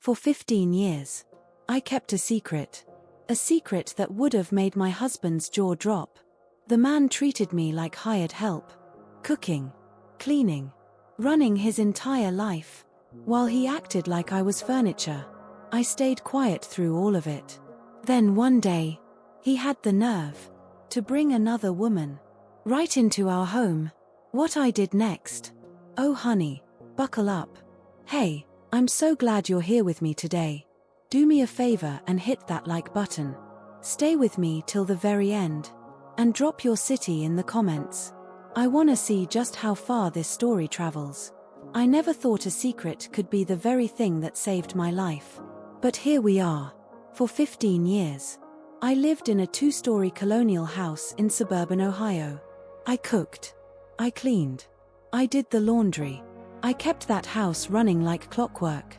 For 15 years. I kept a secret. A secret that would have made my husband's jaw drop. The man treated me like hired help. Cooking. Cleaning. Running his entire life. While he acted like I was furniture. I stayed quiet through all of it. Then one day, he had the nerve to bring another woman right into our home. What I did next. Oh honey, buckle up. Hey, I'm so glad you're here with me today. Do me a favor and hit that like button. Stay with me till the very end. And drop your city in the comments. I wanna see just how far this story travels. I never thought a secret could be the very thing that saved my life. But here we are. For 15 years. I lived in a 2-story colonial house in suburban Ohio. I cooked. I cleaned. I did the laundry. I kept that house running like clockwork.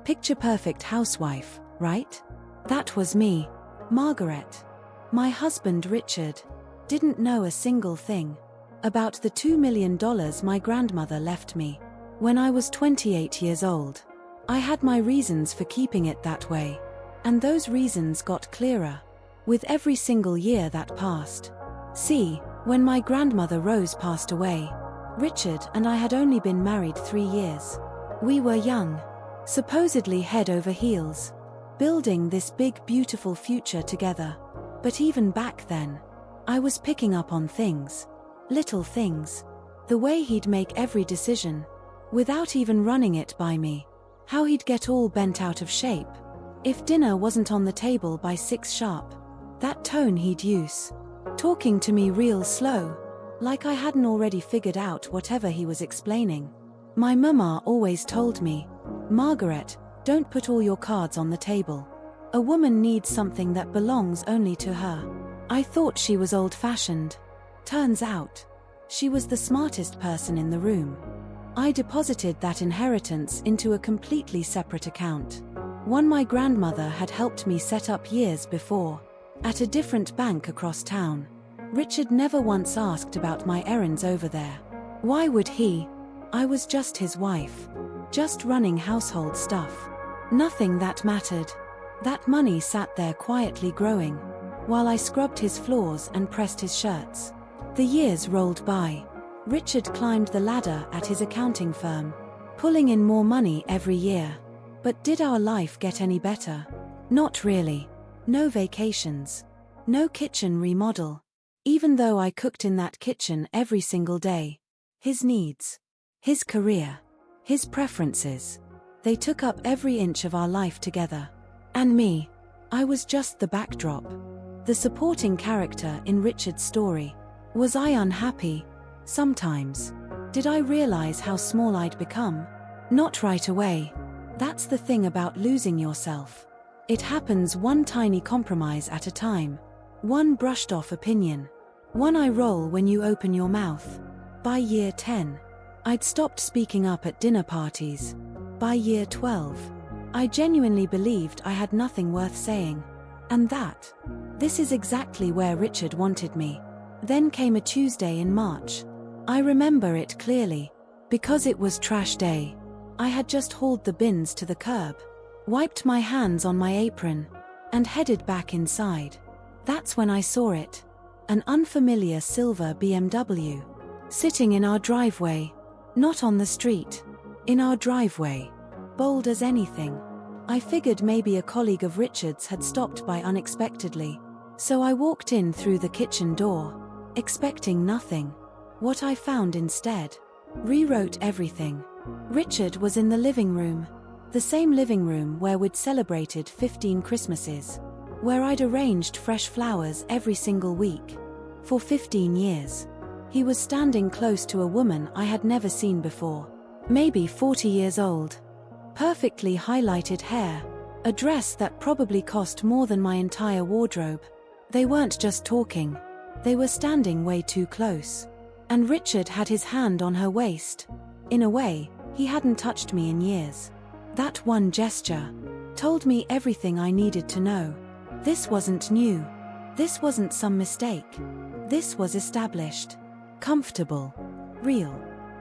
Picture perfect housewife, right? That was me, Margaret. My husband Richard didn't know a single thing about the $2 million my grandmother left me when I was 28 years old. I had my reasons for keeping it that way, and those reasons got clearer with every single year that passed. See, when my grandmother Rose passed away, Richard and I had only been married 3 years. We were young. Supposedly head over heels, building this big beautiful future together. But even back then, I was picking up on things. Little things. The way he'd make every decision, without even running it by me. How he'd get all bent out of shape. If dinner wasn't on the table by 6 sharp. That tone he'd use. Talking to me real slow, like I hadn't already figured out whatever he was explaining. My mama always told me, Margaret, don't put all your cards on the table. A woman needs something that belongs only to her. I thought she was old-fashioned. Turns out, she was the smartest person in the room. I deposited that inheritance into a completely separate account. One my grandmother had helped me set up years before, at a different bank across town. Richard never once asked about my errands over there. Why would he? I was just his wife. Just running household stuff. Nothing that mattered. That money sat there quietly growing, while I scrubbed his floors and pressed his shirts. The years rolled by. Richard climbed the ladder at his accounting firm, pulling in more money every year. But did our life get any better? Not really. No vacations. No kitchen remodel. Even though I cooked in that kitchen every single day. His needs. His career. His preferences. They took up every inch of our life together. And me. I was just the backdrop. The supporting character in Richard's story. Was I unhappy? Sometimes. Did I realize how small I'd become? Not right away. That's the thing about losing yourself. It happens one tiny compromise at a time. One brushed off opinion. One eye roll when you open your mouth. By year 10. I'd stopped speaking up at dinner parties. By year 12. I genuinely believed I had nothing worth saying. And this is exactly where Richard wanted me. Then came a Tuesday in March. I remember it clearly. Because it was trash day. I had just hauled the bins to the curb. Wiped my hands on my apron. And headed back inside. That's when I saw it. An unfamiliar silver BMW. Sitting in our driveway. Not on the street. In our driveway. Bold as anything. I figured maybe a colleague of Richard's had stopped by unexpectedly. So I walked in through the kitchen door. Expecting nothing. What I found instead rewrote everything. Richard was in the living room. The same living room where we'd celebrated 15 Christmases. Where I'd arranged fresh flowers every single week. For 15 years. He was standing close to a woman I had never seen before. Maybe 40 years old. Perfectly highlighted hair. A dress that probably cost more than my entire wardrobe. They weren't just talking. They were standing way too close. And Richard had his hand on her waist. In a way, he hadn't touched me in years. That one gesture told me everything I needed to know. This wasn't new. This wasn't some mistake. This was established. Comfortable. Real.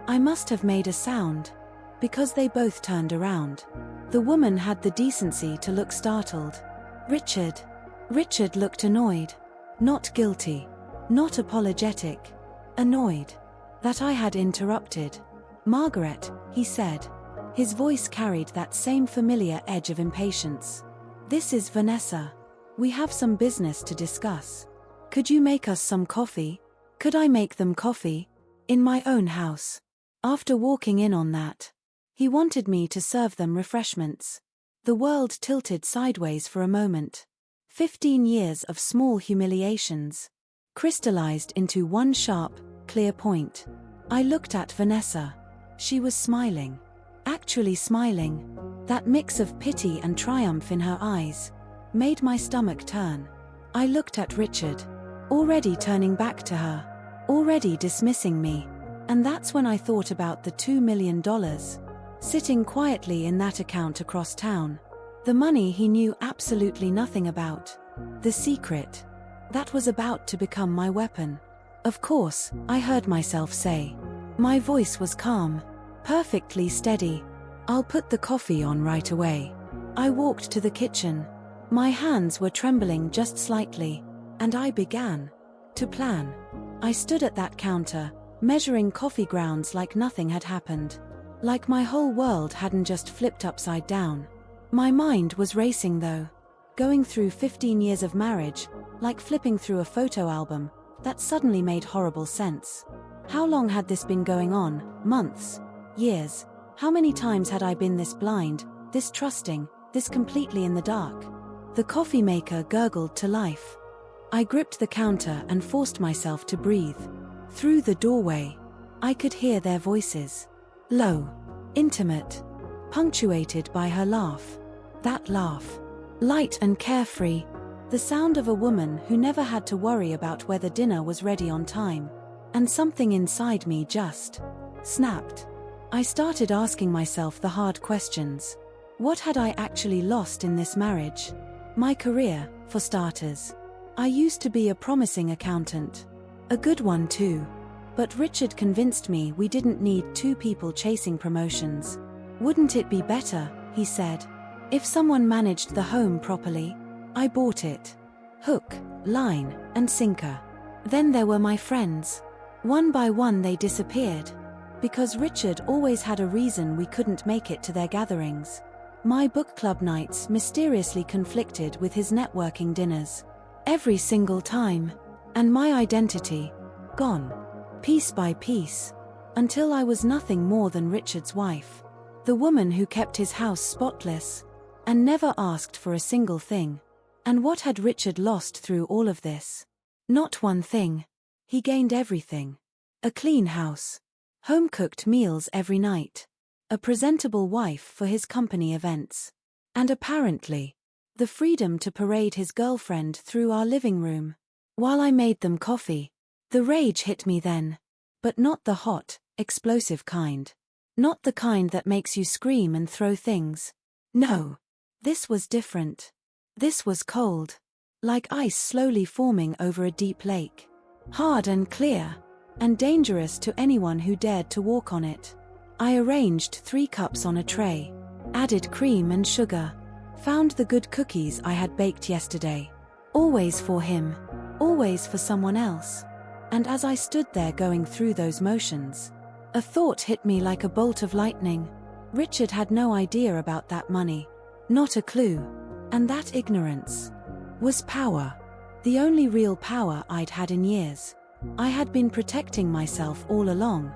I must have made a sound. Because they both turned around. The woman had the decency to look startled. Richard. Richard looked annoyed. Not guilty. Not apologetic. Annoyed. That I had interrupted. Margaret, he said. His voice carried that same familiar edge of impatience. This is Vanessa. We have some business to discuss. Could you make us some coffee? Could I make them coffee? In my own house. After walking in on that, he wanted me to serve them refreshments. The world tilted sideways for a moment. 15 years of small humiliations crystallized into one sharp, clear point. I looked at Vanessa. She was smiling. Actually smiling. That mix of pity and triumph in her eyes made my stomach turn. I looked at Richard. Already turning back to her. Already dismissing me. And that's when I thought about the $2 million sitting quietly in that account across town. The money he knew absolutely nothing about. The secret that was about to become my weapon. Of course, I heard myself say. My voice was calm, perfectly steady. I'll put the coffee on right away. I walked to the kitchen. My hands were trembling just slightly, and I began to plan. I stood at that counter, measuring coffee grounds like nothing had happened. Like my whole world hadn't just flipped upside down. My mind was racing though. Going through 15 years of marriage, like flipping through a photo album, that suddenly made horrible sense. How long had this been going on? Months? Years? How many times had I been this blind, this trusting, this completely in the dark? The coffee maker gurgled to life. I gripped the counter and forced myself to breathe. Through the doorway, I could hear their voices. Low, intimate, punctuated by her laugh. That laugh. Light and carefree. The sound of a woman who never had to worry about whether dinner was ready on time. And something inside me just snapped. I started asking myself the hard questions. What had I actually lost in this marriage? My career, for starters. I used to be a promising accountant. A good one too. But Richard convinced me we didn't need two people chasing promotions. Wouldn't it be better, he said, if someone managed the home properly? I bought it. Hook, line, and sinker. Then there were my friends. One by one they disappeared. Because Richard always had a reason we couldn't make it to their gatherings. My book club nights mysteriously conflicted with his networking dinners. Every single time. And my identity, gone. Piece by piece. Until I was nothing more than Richard's wife. The woman who kept his house spotless. And never asked for a single thing. And what had Richard lost through all of this? Not one thing. He gained everything. A clean house. Home-cooked meals every night. A presentable wife for his company events. And apparently, the freedom to parade his girlfriend through our living room. While I made them coffee. The rage hit me then. But not the hot, explosive kind. Not the kind that makes you scream and throw things. No. This was different. This was cold. Like ice slowly forming over a deep lake. Hard and clear. And dangerous to anyone who dared to walk on it. I arranged 3 cups on a tray. Added cream and sugar. Found the good cookies I had baked yesterday. Always for him. Always for someone else. And as I stood there going through those motions, a thought hit me like a bolt of lightning. Richard had no idea about that money. Not a clue. And that ignorance was power. The only real power I'd had in years. I had been protecting myself all along.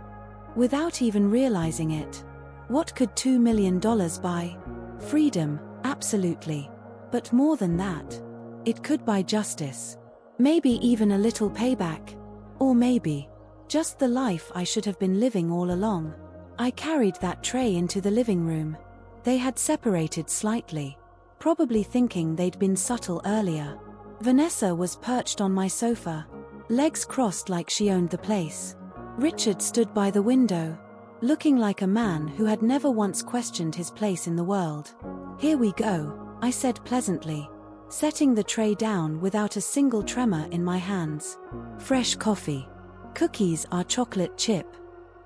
Without even realizing it. What could $2 million buy? Freedom, absolutely. But more than that. It could buy justice. Maybe even a little payback. Or maybe just the life I should have been living all along. I carried that tray into the living room. They had separated slightly. Probably thinking they'd been subtle earlier. Vanessa was perched on my sofa. Legs crossed like she owned the place. Richard stood by the window. Looking like a man who had never once questioned his place in the world. Here we go, I said pleasantly. Setting the tray down without a single tremor in my hands. Fresh coffee. Cookies are chocolate chip.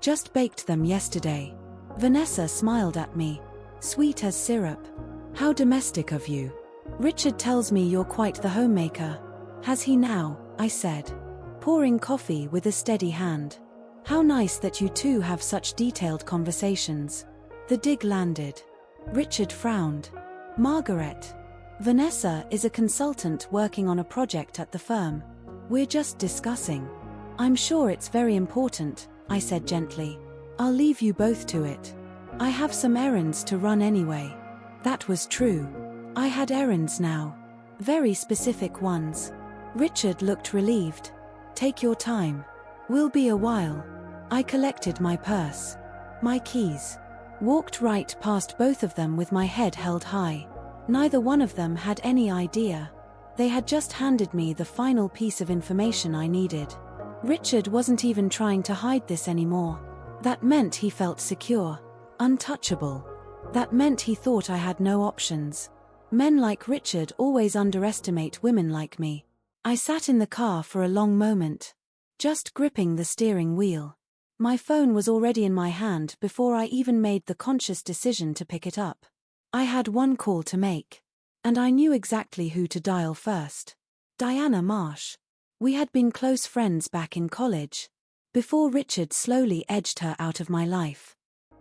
Just baked them yesterday. Vanessa smiled at me. Sweet as syrup. How domestic of you. Richard tells me you're quite the homemaker. Has he now? I said, pouring coffee with a steady hand. How nice that you two have such detailed conversations. The dig landed. Richard frowned. Margaret. Vanessa is a consultant working on a project at the firm. We're just discussing. I'm sure it's very important, I said gently. I'll leave you both to it. I have some errands to run anyway. That was true. I had errands now. Very specific ones. Richard looked relieved. Take your time. We'll be a while. I collected my purse. My keys. Walked right past both of them with my head held high. Neither one of them had any idea. They had just handed me the final piece of information I needed. Richard wasn't even trying to hide this anymore. That meant he felt secure. Untouchable. That meant he thought I had no options. Men like Richard always underestimate women like me. I sat in the car for a long moment, just gripping the steering wheel. My phone was already in my hand before I even made the conscious decision to pick it up. I had one call to make, and I knew exactly who to dial first. Diana Marsh. We had been close friends back in college, before Richard slowly edged her out of my life.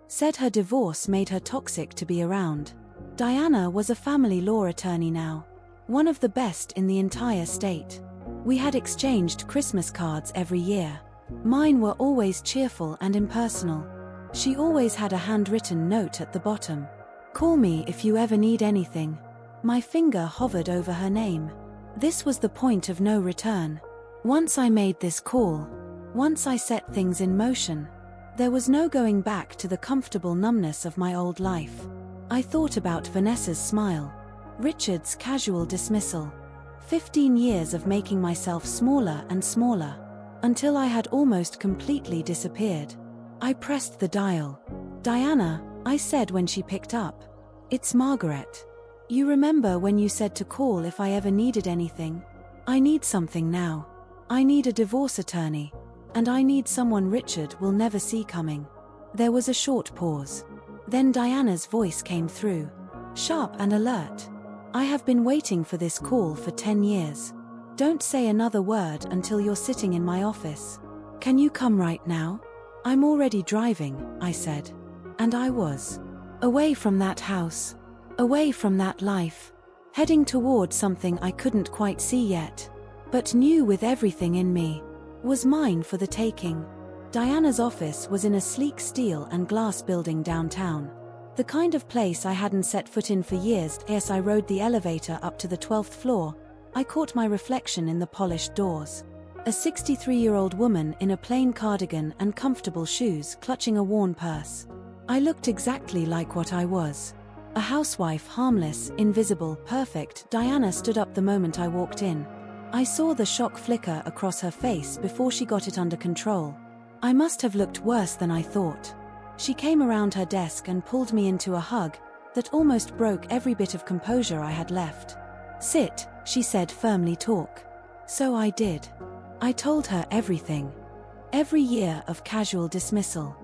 Said her divorce made her toxic to be around. Diana was a family law attorney now, one of the best in the entire state. We had exchanged Christmas cards every year. Mine were always cheerful and impersonal. She always had a handwritten note at the bottom. Call me if you ever need anything. My finger hovered over her name. This was the point of no return. Once I made this call, once I set things in motion, there was no going back to the comfortable numbness of my old life. I thought about Vanessa's smile, Richard's casual dismissal, 15 years of making myself smaller and smaller, until I had almost completely disappeared. I pressed the dial. Diana, I said when she picked up. It's Margaret. You remember when you said to call if I ever needed anything? I need something now. I need a divorce attorney. And I need someone Richard will never see coming. There was a short pause. Then Diana's voice came through, sharp and alert. I have been waiting for this call for 10 years. Don't say another word until you're sitting in my office. Can you come right now? I'm already driving, I said. And I was. Away from that house. Away from that life. Heading toward something I couldn't quite see yet, but knew with everything in me was mine for the taking. Diana's office was in a sleek steel and glass building downtown. The kind of place I hadn't set foot in for years. As I rode the elevator up to the 12th floor, I caught my reflection in the polished doors. A 63-year-old woman in a plain cardigan and comfortable shoes clutching a worn purse. I looked exactly like what I was. A housewife, harmless, invisible, perfect. Diana stood up the moment I walked in. I saw the shock flicker across her face before she got it under control. I must have looked worse than I thought. She came around her desk and pulled me into a hug that almost broke every bit of composure I had left. Sit, she said firmly. Talk. So I did. I told her everything. Every year of casual dismissal.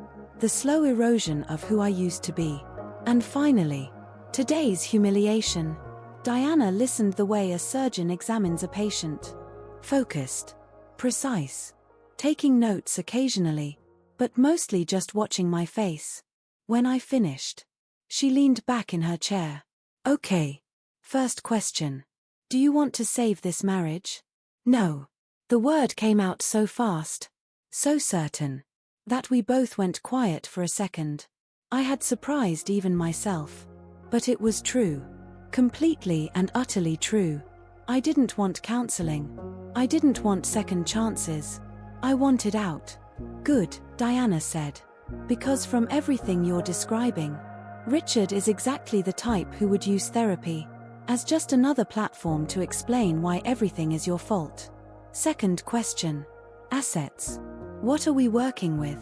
The slow erosion of who I used to be. And finally, today's humiliation. Diana listened the way a surgeon examines a patient. Focused. Precise. Taking notes occasionally, but mostly just watching my face. When I finished, she leaned back in her chair. Okay. First question. Do you want to save this marriage? No. The word came out so fast, so certain, that we both went quiet for a second. I had surprised even myself. But it was true. Completely and utterly true. I didn't want counseling. I didn't want second chances. I wanted out. Good, Diana said. Because from everything you're describing, Richard is exactly the type who would use therapy as just another platform to explain why everything is your fault. Second question. Assets. What are we working with?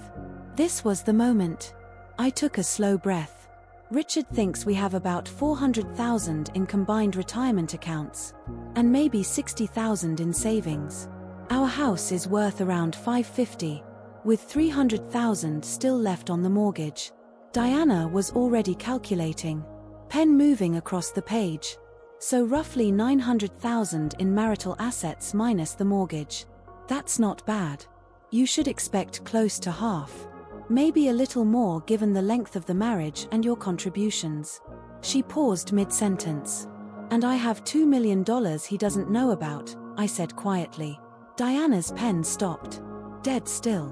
This was the moment. I took a slow breath. Richard thinks we have about $400,000 in combined retirement accounts, and maybe $60,000 in savings. Our house is worth around $550,000, with $300,000 still left on the mortgage. Diana was already calculating, pen moving across the page. So roughly 900,000 in marital assets minus the mortgage. That's not bad. You should expect close to half. Maybe a little more given the length of the marriage and your contributions. She paused mid-sentence. And I have $2 million he doesn't know about, I said quietly. Diana's pen stopped. Dead still.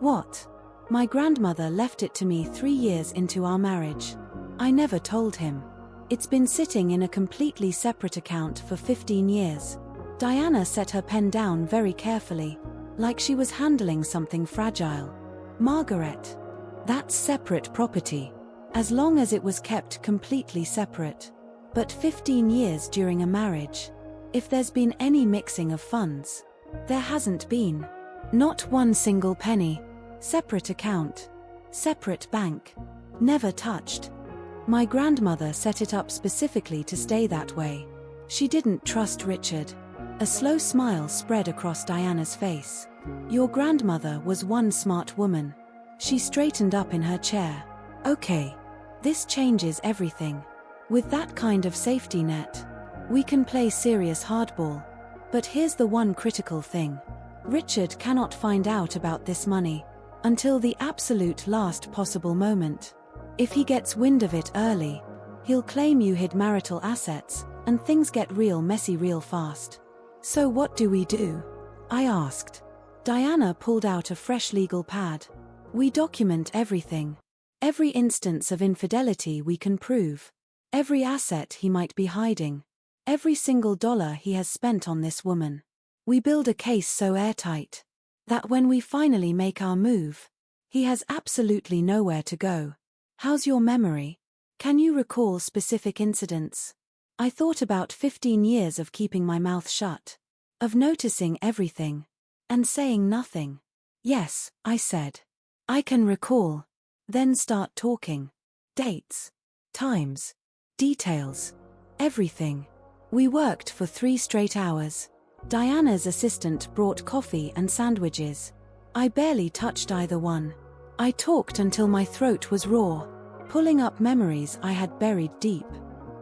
What? My grandmother left it to me 3 years into our marriage. I never told him. It's been sitting in a completely separate account for 15 years. Diana set her pen down very carefully, like she was handling something fragile. Margaret. That's separate property. As long as it was kept completely separate. But 15 years during a marriage. If there's been any mixing of funds. There hasn't been. Not one single penny. Separate account. Separate bank. Never touched. My grandmother set it up specifically to stay that way. She didn't trust Richard. A slow smile spread across Diana's face. Your grandmother was one smart woman. She straightened up in her chair. Okay. This changes everything. With that kind of safety net, we can play serious hardball. But here's the one critical thing. Richard cannot find out about this money until the absolute last possible moment. If he gets wind of it early, he'll claim you hid marital assets, and things get real messy real fast. So what do we do? I asked. Diana pulled out a fresh legal pad. We document everything. Every instance of infidelity we can prove. Every asset he might be hiding. Every single dollar he has spent on this woman. We build a case so airtight that when we finally make our move, he has absolutely nowhere to go. How's your memory? Can you recall specific incidents? I thought about 15 years of keeping my mouth shut. Of noticing everything. And saying nothing. Yes, I said. I can recall. Then start talking. Dates. Times. Details. Everything. We worked for 3 straight hours. Diana's assistant brought coffee and sandwiches. I barely touched either one. I talked until my throat was raw, pulling up memories I had buried deep.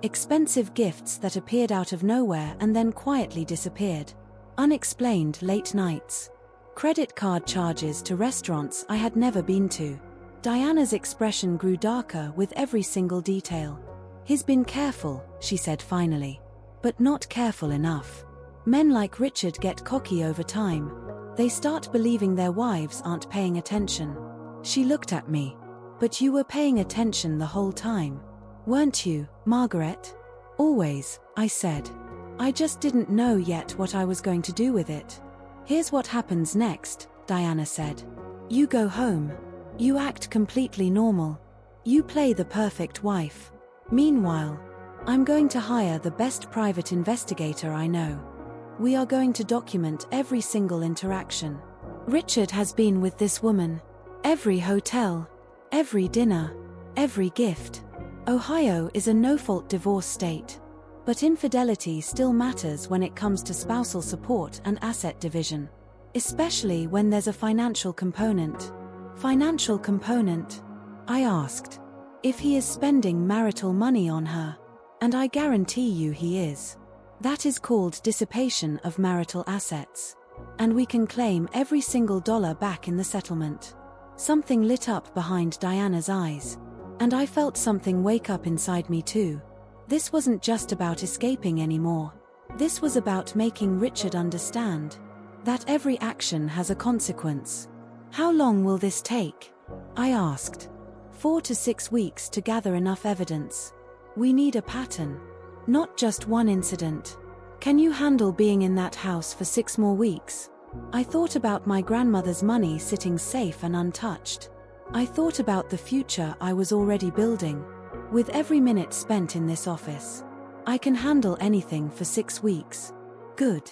Expensive gifts that appeared out of nowhere and then quietly disappeared. Unexplained late nights. Credit card charges to restaurants I had never been to. Diana's expression grew darker with every single detail. He's been careful, she said finally. But not careful enough. Men like Richard get cocky over time. They start believing their wives aren't paying attention. She looked at me. But you were paying attention the whole time. Weren't you, Margaret? Always, I said. I just didn't know yet what I was going to do with it. Here's what happens next, Diana said. You go home. You act completely normal. You play the perfect wife. Meanwhile, I'm going to hire the best private investigator I know. We are going to document every single interaction. Richard has been with this woman. Every hotel. Every dinner. Every gift. Ohio is a no-fault divorce state. But infidelity still matters when it comes to spousal support and asset division. Especially when there's a financial component. Financial component? I asked. If he is spending marital money on her. And I guarantee you he is. That is called dissipation of marital assets. And we can claim every single dollar back in the settlement. Something lit up behind Diana's eyes. And I felt something wake up inside me too. This wasn't just about escaping anymore. This was about making Richard understand that every action has a consequence. How long will this take? I asked. 4 to 6 weeks to gather enough evidence. We need a pattern. Not just one incident. Can you handle being in that house for 6 more weeks? I thought about my grandmother's money sitting safe and untouched. I thought about the future I was already building. With every minute spent in this office. I can handle anything for 6 weeks. Good.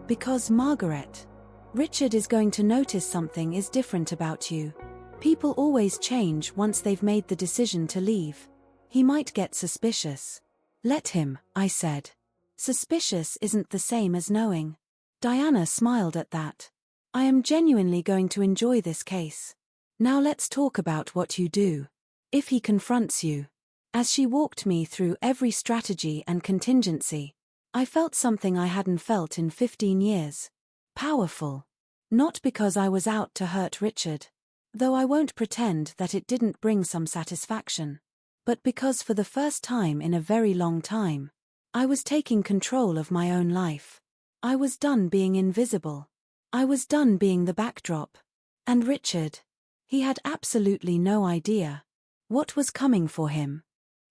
Because Margaret. Richard is going to notice something is different about you. People always change once they've made the decision to leave. He might get suspicious. Let him, I said. Suspicious isn't the same as knowing. Diana smiled at that. I am genuinely going to enjoy this case. Now let's talk about what you do. If he confronts you. As she walked me through every strategy and contingency, I felt something I hadn't felt in 15 years. Powerful. Not because I was out to hurt Richard, though I won't pretend that it didn't bring some satisfaction, but because for the first time in a very long time, I was taking control of my own life. I was done being invisible. I was done being the backdrop. And Richard, he had absolutely no idea what was coming for him.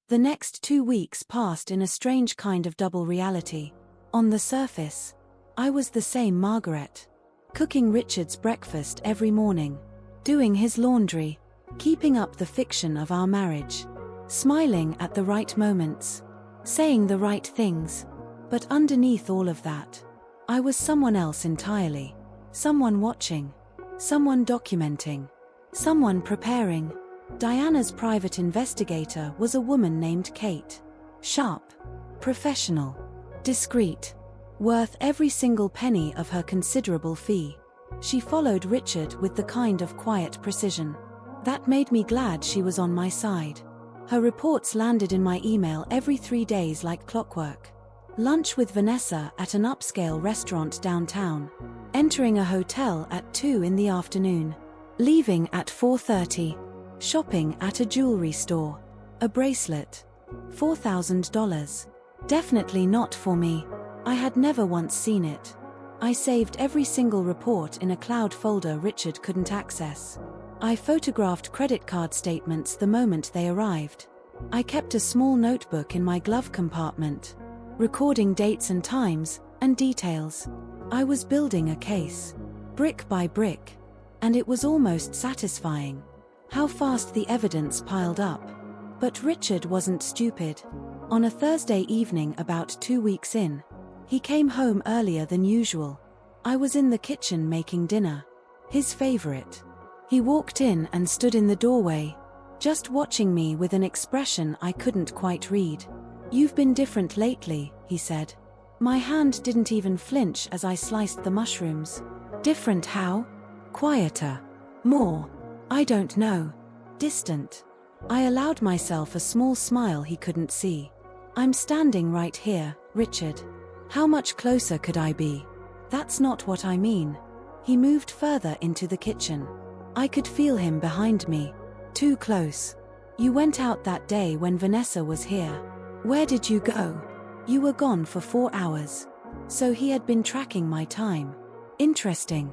The next 2 weeks passed in a strange kind of double reality. On the surface, I was the same Margaret, cooking Richard's breakfast every morning, doing his laundry, keeping up the fiction of our marriage, smiling at the right moments, saying the right things. But underneath all of that, I was someone else entirely. Someone watching, someone documenting, someone preparing. Diana's private investigator was a woman named Kate. Sharp, professional, discreet, worth every single penny of her considerable fee. She followed Richard with the kind of quiet precision that made me glad she was on my side. Her reports landed in my email every 3 days like clockwork. Lunch with Vanessa at an upscale restaurant downtown, entering a hotel at 2 in the afternoon, leaving at 4:30. Shopping at a jewelry store. A bracelet. $4,000. Definitely not for me. I had never once seen it. I saved every single report in a cloud folder Richard couldn't access. I photographed credit card statements the moment they arrived. I kept a small notebook in my glove compartment, recording dates and times, and details. I was building a case, brick by brick, and it was almost satisfying how fast the evidence piled up. But Richard wasn't stupid. On a Thursday evening about 2 weeks in, he came home earlier than usual. I was in the kitchen making dinner, his favorite. He walked in and stood in the doorway, just watching me with an expression I couldn't quite read. "You've been different lately," he said. My hand didn't even flinch as I sliced the mushrooms. Different how? Quieter. More. I don't know. Distant. I allowed myself a small smile he couldn't see. "I'm standing right here, Richard. How much closer could I be?" "That's not what I mean." He moved further into the kitchen. I could feel him behind me. "Too close. You went out that day when Vanessa was here. Where did you go?" "You were gone for 4 hours." So he had been tracking my time. Interesting.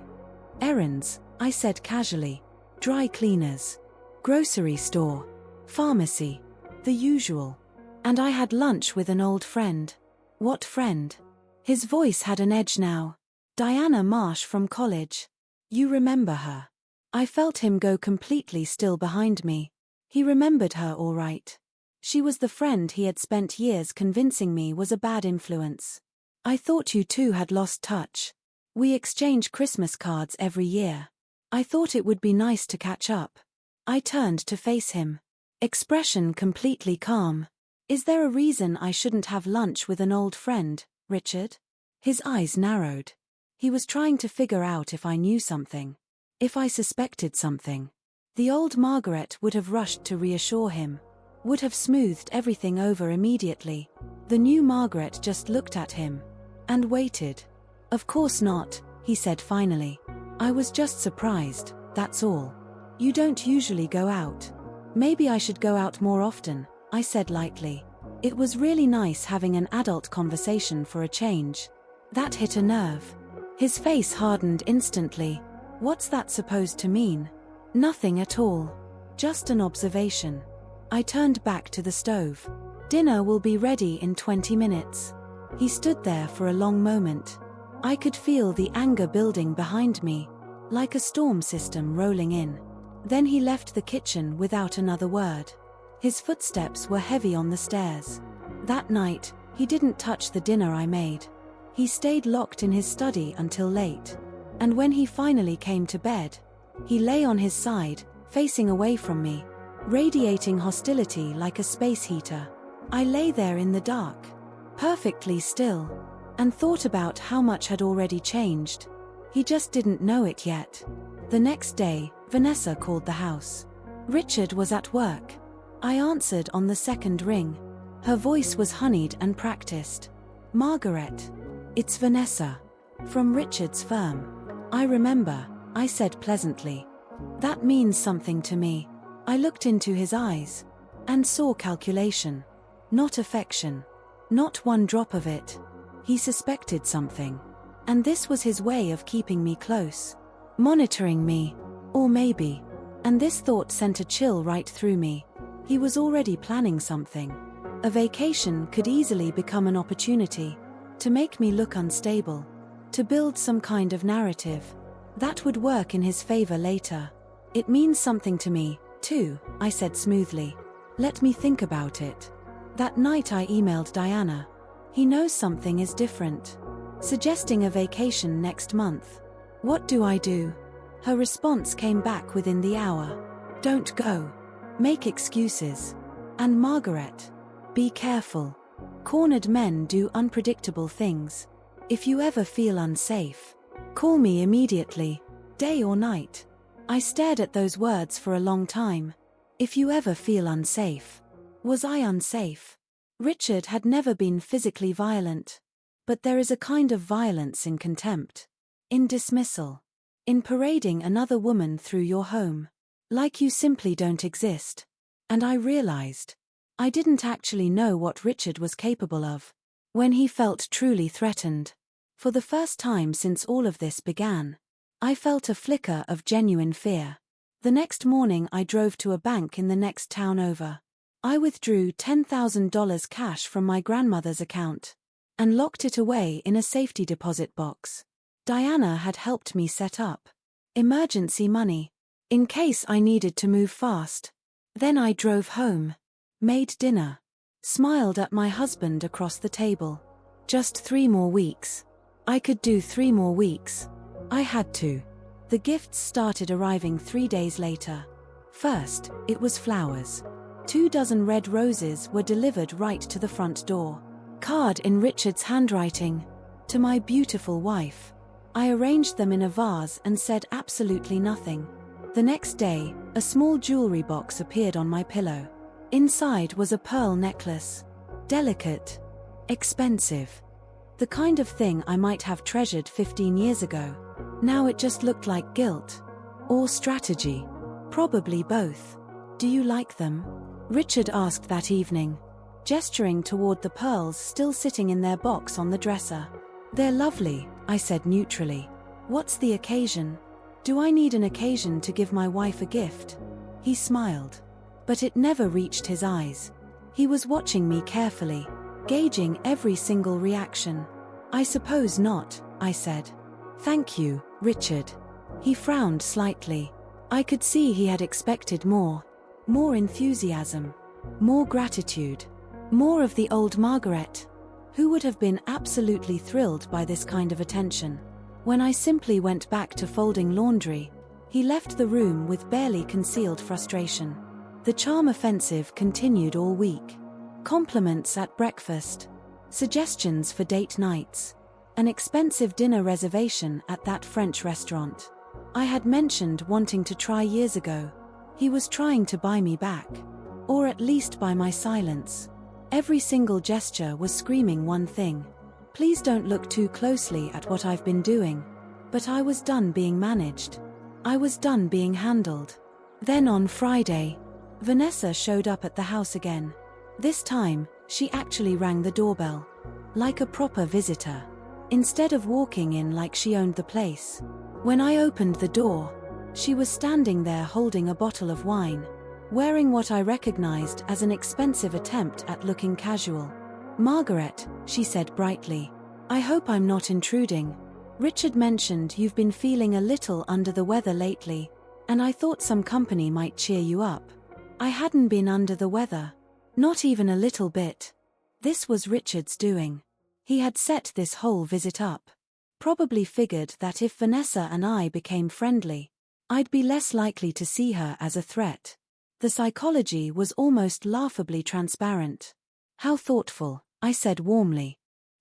"Errands," I said casually. "Dry cleaners. Grocery store. Pharmacy. The usual. And I had lunch with an old friend." "What friend?" His voice had an edge now. "Diana Marsh from college. You remember her?" I felt him go completely still behind me. He remembered her all right. She was the friend he had spent years convincing me was a bad influence. "I thought you two had lost touch. We exchange Christmas cards every year. I thought it would be nice to catch up." I turned to face him. Expression completely calm. "Is there a reason I shouldn't have lunch with an old friend, Richard?" His eyes narrowed. He was trying to figure out if I knew something. If I suspected something. The old Margaret would have rushed to reassure him. Would have smoothed everything over immediately. The new Margaret just looked at him. And waited. "Of course not," he said finally. "I was just surprised, that's all. You don't usually go out." "Maybe I should go out more often," I said lightly. It was really nice having an adult conversation for a change. That hit a nerve. His face hardened instantly. "What's that supposed to mean?" "Nothing at all. Just an observation." I turned back to the stove. "Dinner will be ready in 20 minutes. He stood there for a long moment. I could feel the anger building behind me, like a storm system rolling in. Then he left the kitchen without another word. His footsteps were heavy on the stairs. That night, he didn't touch the dinner I made. He stayed locked in his study until late. And when he finally came to bed, he lay on his side, facing away from me, radiating hostility like a space heater. I lay there in the dark, perfectly still, and thought about how much had already changed. He just didn't know it yet. The next day, Vanessa called the house. Richard was at work. I answered on the second ring. Her voice was honeyed and practiced. Margaret. It's Vanessa. From Richard's firm. I remember, I said pleasantly. That means something to me. I looked into his eyes. And saw calculation. Not affection. Not one drop of it. He suspected something. And this was his way of keeping me close. Monitoring me. Or maybe. And this thought sent a chill right through me. He was already planning something. A vacation could easily become an opportunity. To make me look unstable. To build some kind of narrative. That would work in his favor later. It means something to me, too, I said smoothly. Let me think about it. That night I emailed Diana. He knows something is different. Suggesting a vacation next month. What do I do? Her response came back within the hour. Don't go. Make excuses. And Margaret. Be careful. Cornered men do unpredictable things. If you ever feel unsafe, call me immediately, day or night. I stared at those words for a long time. If you ever feel unsafe. Was I unsafe? Richard had never been physically violent. But there is a kind of violence in contempt. In dismissal. In parading another woman through your home. Like you simply don't exist. And I realized. I didn't actually know what Richard was capable of. When he felt truly threatened. For the first time since all of this began. I felt a flicker of genuine fear. The next morning I drove to a bank in the next town over. I withdrew $10,000 cash from my grandmother's account. And locked it away in a safety deposit box. Diana had helped me set up. Emergency money. In case I needed to move fast. Then I drove home. Made dinner. Smiled at my husband across the table. Just 3 more weeks. I could do 3 more weeks. I had to. The gifts started arriving 3 days later. First, it was flowers. 2 dozen red roses were delivered right to the front door. Card in Richard's handwriting. To my beautiful wife. I arranged them in a vase and said absolutely nothing. The next day, a small jewelry box appeared on my pillow. Inside was a pearl necklace. Delicate. Expensive. The kind of thing I might have treasured 15 years ago. Now it just looked like guilt. Or strategy. Probably both. Do you like them? Richard asked that evening. Gesturing toward the pearls still sitting in their box on the dresser. They're lovely, I said neutrally. What's the occasion? Do I need an occasion to give my wife a gift? He smiled. But it never reached his eyes. He was watching me carefully, gauging every single reaction. I suppose not, I said. Thank you, Richard. He frowned slightly. I could see he had expected more. More enthusiasm. More gratitude. More of the old Margaret. Who would have been absolutely thrilled by this kind of attention. When I simply went back to folding laundry, he left the room with barely concealed frustration. The charm offensive continued all week. Compliments at breakfast. Suggestions for date nights. An expensive dinner reservation at that French restaurant. I had mentioned wanting to try years ago. He was trying to buy me back. Or at least buy my silence. Every single gesture was screaming one thing. Please don't look too closely at what I've been doing. But I was done being managed. I was done being handled. Then on Friday, Vanessa showed up at the house again. This time, she actually rang the doorbell. Like a proper visitor. Instead of walking in like she owned the place. When I opened the door, she was standing there holding a bottle of wine. Wearing what I recognized as an expensive attempt at looking casual. Margaret, she said brightly. I hope I'm not intruding. Richard mentioned you've been feeling a little under the weather lately, and I thought some company might cheer you up. I hadn't been under the weather. Not even a little bit. This was Richard's doing. He had set this whole visit up. Probably figured that if Vanessa and I became friendly, I'd be less likely to see her as a threat. The psychology was almost laughably transparent. How thoughtful, I said warmly.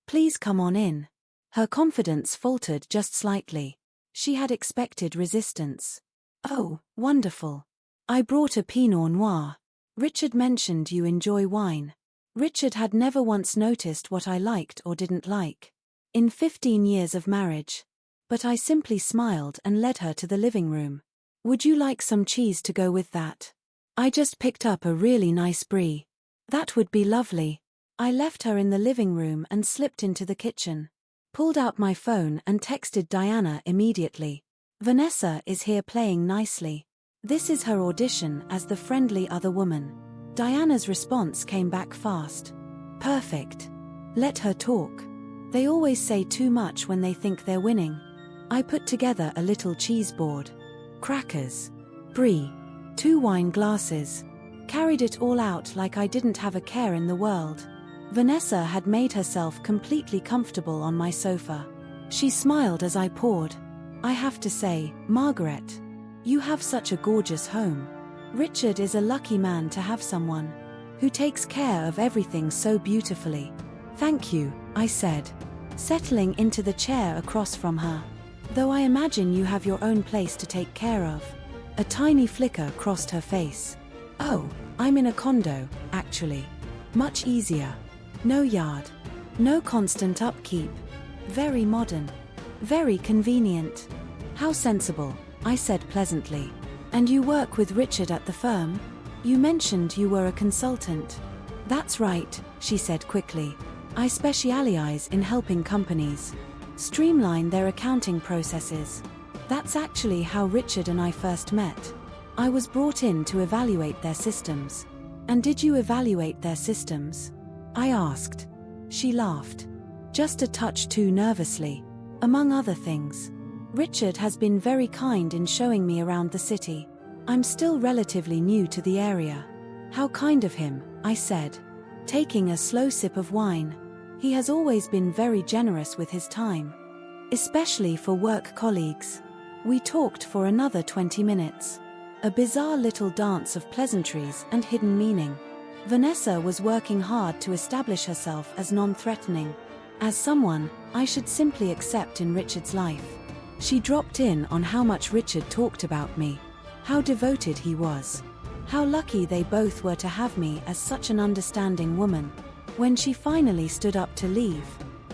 Please come on in. Her confidence faltered just slightly. She had expected resistance. Oh, wonderful. I brought a Pinot Noir. Richard mentioned you enjoy wine. Richard had never once noticed what I liked or didn't like. In 15 years of marriage. But I simply smiled and led her to the living room. Would you like some cheese to go with that? I just picked up a really nice brie. That would be lovely. I left her in the living room and slipped into the kitchen. Pulled out my phone and texted Diana immediately. Vanessa is here playing nicely. This is her audition as the friendly other woman. Diana's response came back fast. Perfect. Let her talk. They always say too much when they think they're winning. I put together a little cheese board. Crackers. Brie. 2 wine glasses. Carried it all out like I didn't have a care in the world. Vanessa had made herself completely comfortable on my sofa. She smiled as I poured. I have to say, Margaret, you have such a gorgeous home. Richard is a lucky man to have someone who takes care of everything so beautifully. Thank you, I said, settling into the chair across from her. Though I imagine you have your own place to take care of. A tiny flicker crossed her face. Oh, I'm in a condo, actually. Much easier. No yard. No constant upkeep. Very modern. Very convenient. How sensible, I said pleasantly. And you work with Richard at the firm? You mentioned you were a consultant. That's right, she said quickly. I specialize in helping companies streamline their accounting processes. That's actually how Richard and I first met. I was brought in to evaluate their systems. And did you evaluate their systems? I asked. She laughed. Just a touch too nervously. Among other things. Richard has been very kind in showing me around the city. I'm still relatively new to the area. How kind of him, I said, taking a slow sip of wine. He has always been very generous with his time. Especially for work colleagues. We talked for another 20 minutes. A bizarre little dance of pleasantries and hidden meaning. Vanessa was working hard to establish herself as non-threatening. As someone I should simply accept in Richard's life. She dropped in on how much Richard talked about me. How devoted he was. How lucky they both were to have me as such an understanding woman. When she finally stood up to leave,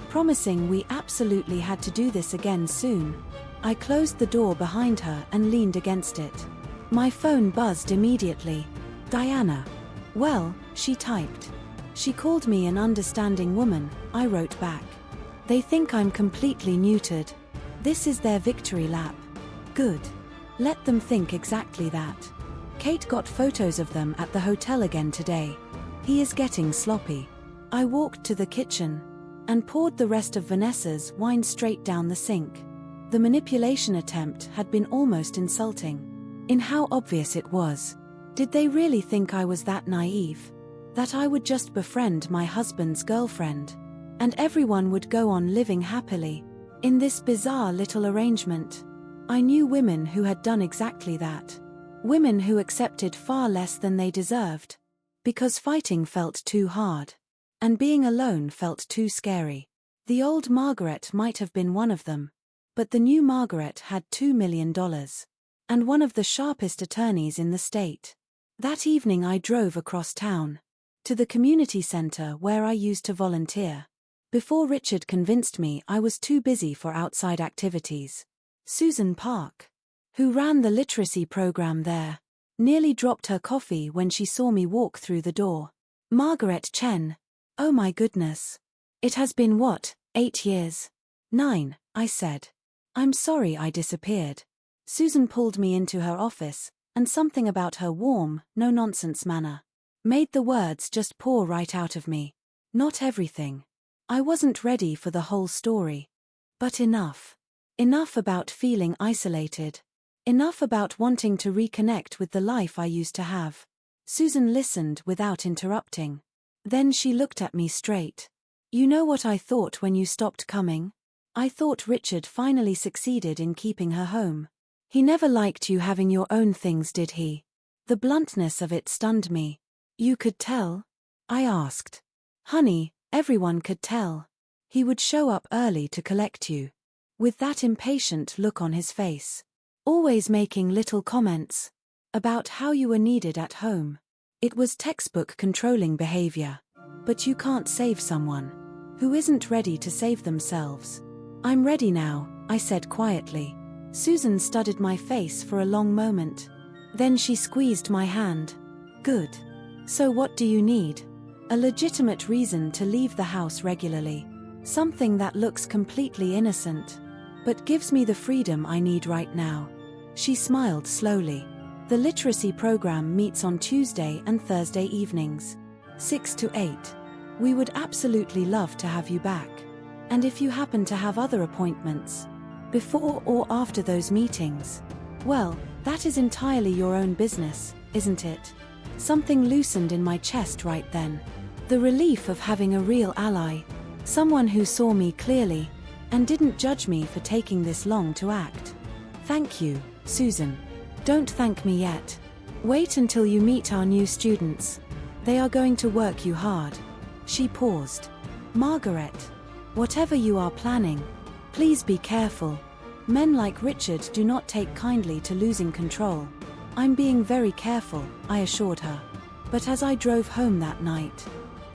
promising we absolutely had to do this again soon, I closed the door behind her and leaned against it. My phone buzzed immediately. Diana. Well, she typed. She called me an understanding woman, I wrote back. They think I'm completely neutered. This is their victory lap. Good. Let them think exactly that. Kate got photos of them at the hotel again today. He is getting sloppy. I walked to the kitchen and poured the rest of Vanessa's wine straight down the sink. The manipulation attempt had been almost insulting. In how obvious it was. Did they really think I was that naive? That I would just befriend my husband's girlfriend, and everyone would go on living happily? In this bizarre little arrangement, I knew women who had done exactly that. Women who accepted far less than they deserved. Because fighting felt too hard. And being alone felt too scary. The old Margaret might have been one of them. But the new Margaret had $2 million. And one of the sharpest attorneys in the state. That evening I drove across town. To the community center where I used to volunteer. Before Richard convinced me I was too busy for outside activities. Susan Park, who ran the literacy program there, nearly dropped her coffee when she saw me walk through the door. Margaret Chen. Oh my goodness. It has been what, 8 years? 9, I said. I'm sorry I disappeared. Susan pulled me into her office, and something about her warm, no-nonsense manner made the words just pour right out of me. Not everything. I wasn't ready for the whole story. But enough. Enough about feeling isolated. Enough about wanting to reconnect with the life I used to have. Susan listened without interrupting. Then she looked at me straight. You know what I thought when you stopped coming? I thought Richard finally succeeded in keeping her home. He never liked you having your own things, did he? The bluntness of it stunned me. You could tell? I asked. Honey, everyone could tell. He would show up early to collect you. With that impatient look on his face. Always making little comments. About how you were needed at home. It was textbook controlling behavior. But you can't save someone who isn't ready to save themselves. I'm ready now, I said quietly. Susan studied my face for a long moment. Then she squeezed my hand. Good. So what do you need? A legitimate reason to leave the house regularly. Something that looks completely innocent, but gives me the freedom I need right now. She smiled slowly. The literacy program meets on Tuesday and Thursday evenings, 6 to 8. We would absolutely love to have you back. And if you happen to have other appointments, before or after those meetings, well, that is entirely your own business, isn't it? Something loosened in my chest right then. The relief of having a real ally, someone who saw me clearly, and didn't judge me for taking this long to act. Thank you, Susan. Don't thank me yet. Wait until you meet our new students. They are going to work you hard. She paused. Margaret, whatever you are planning, please be careful. Men like Richard do not take kindly to losing control. I'm being very careful, I assured her. But as I drove home that night,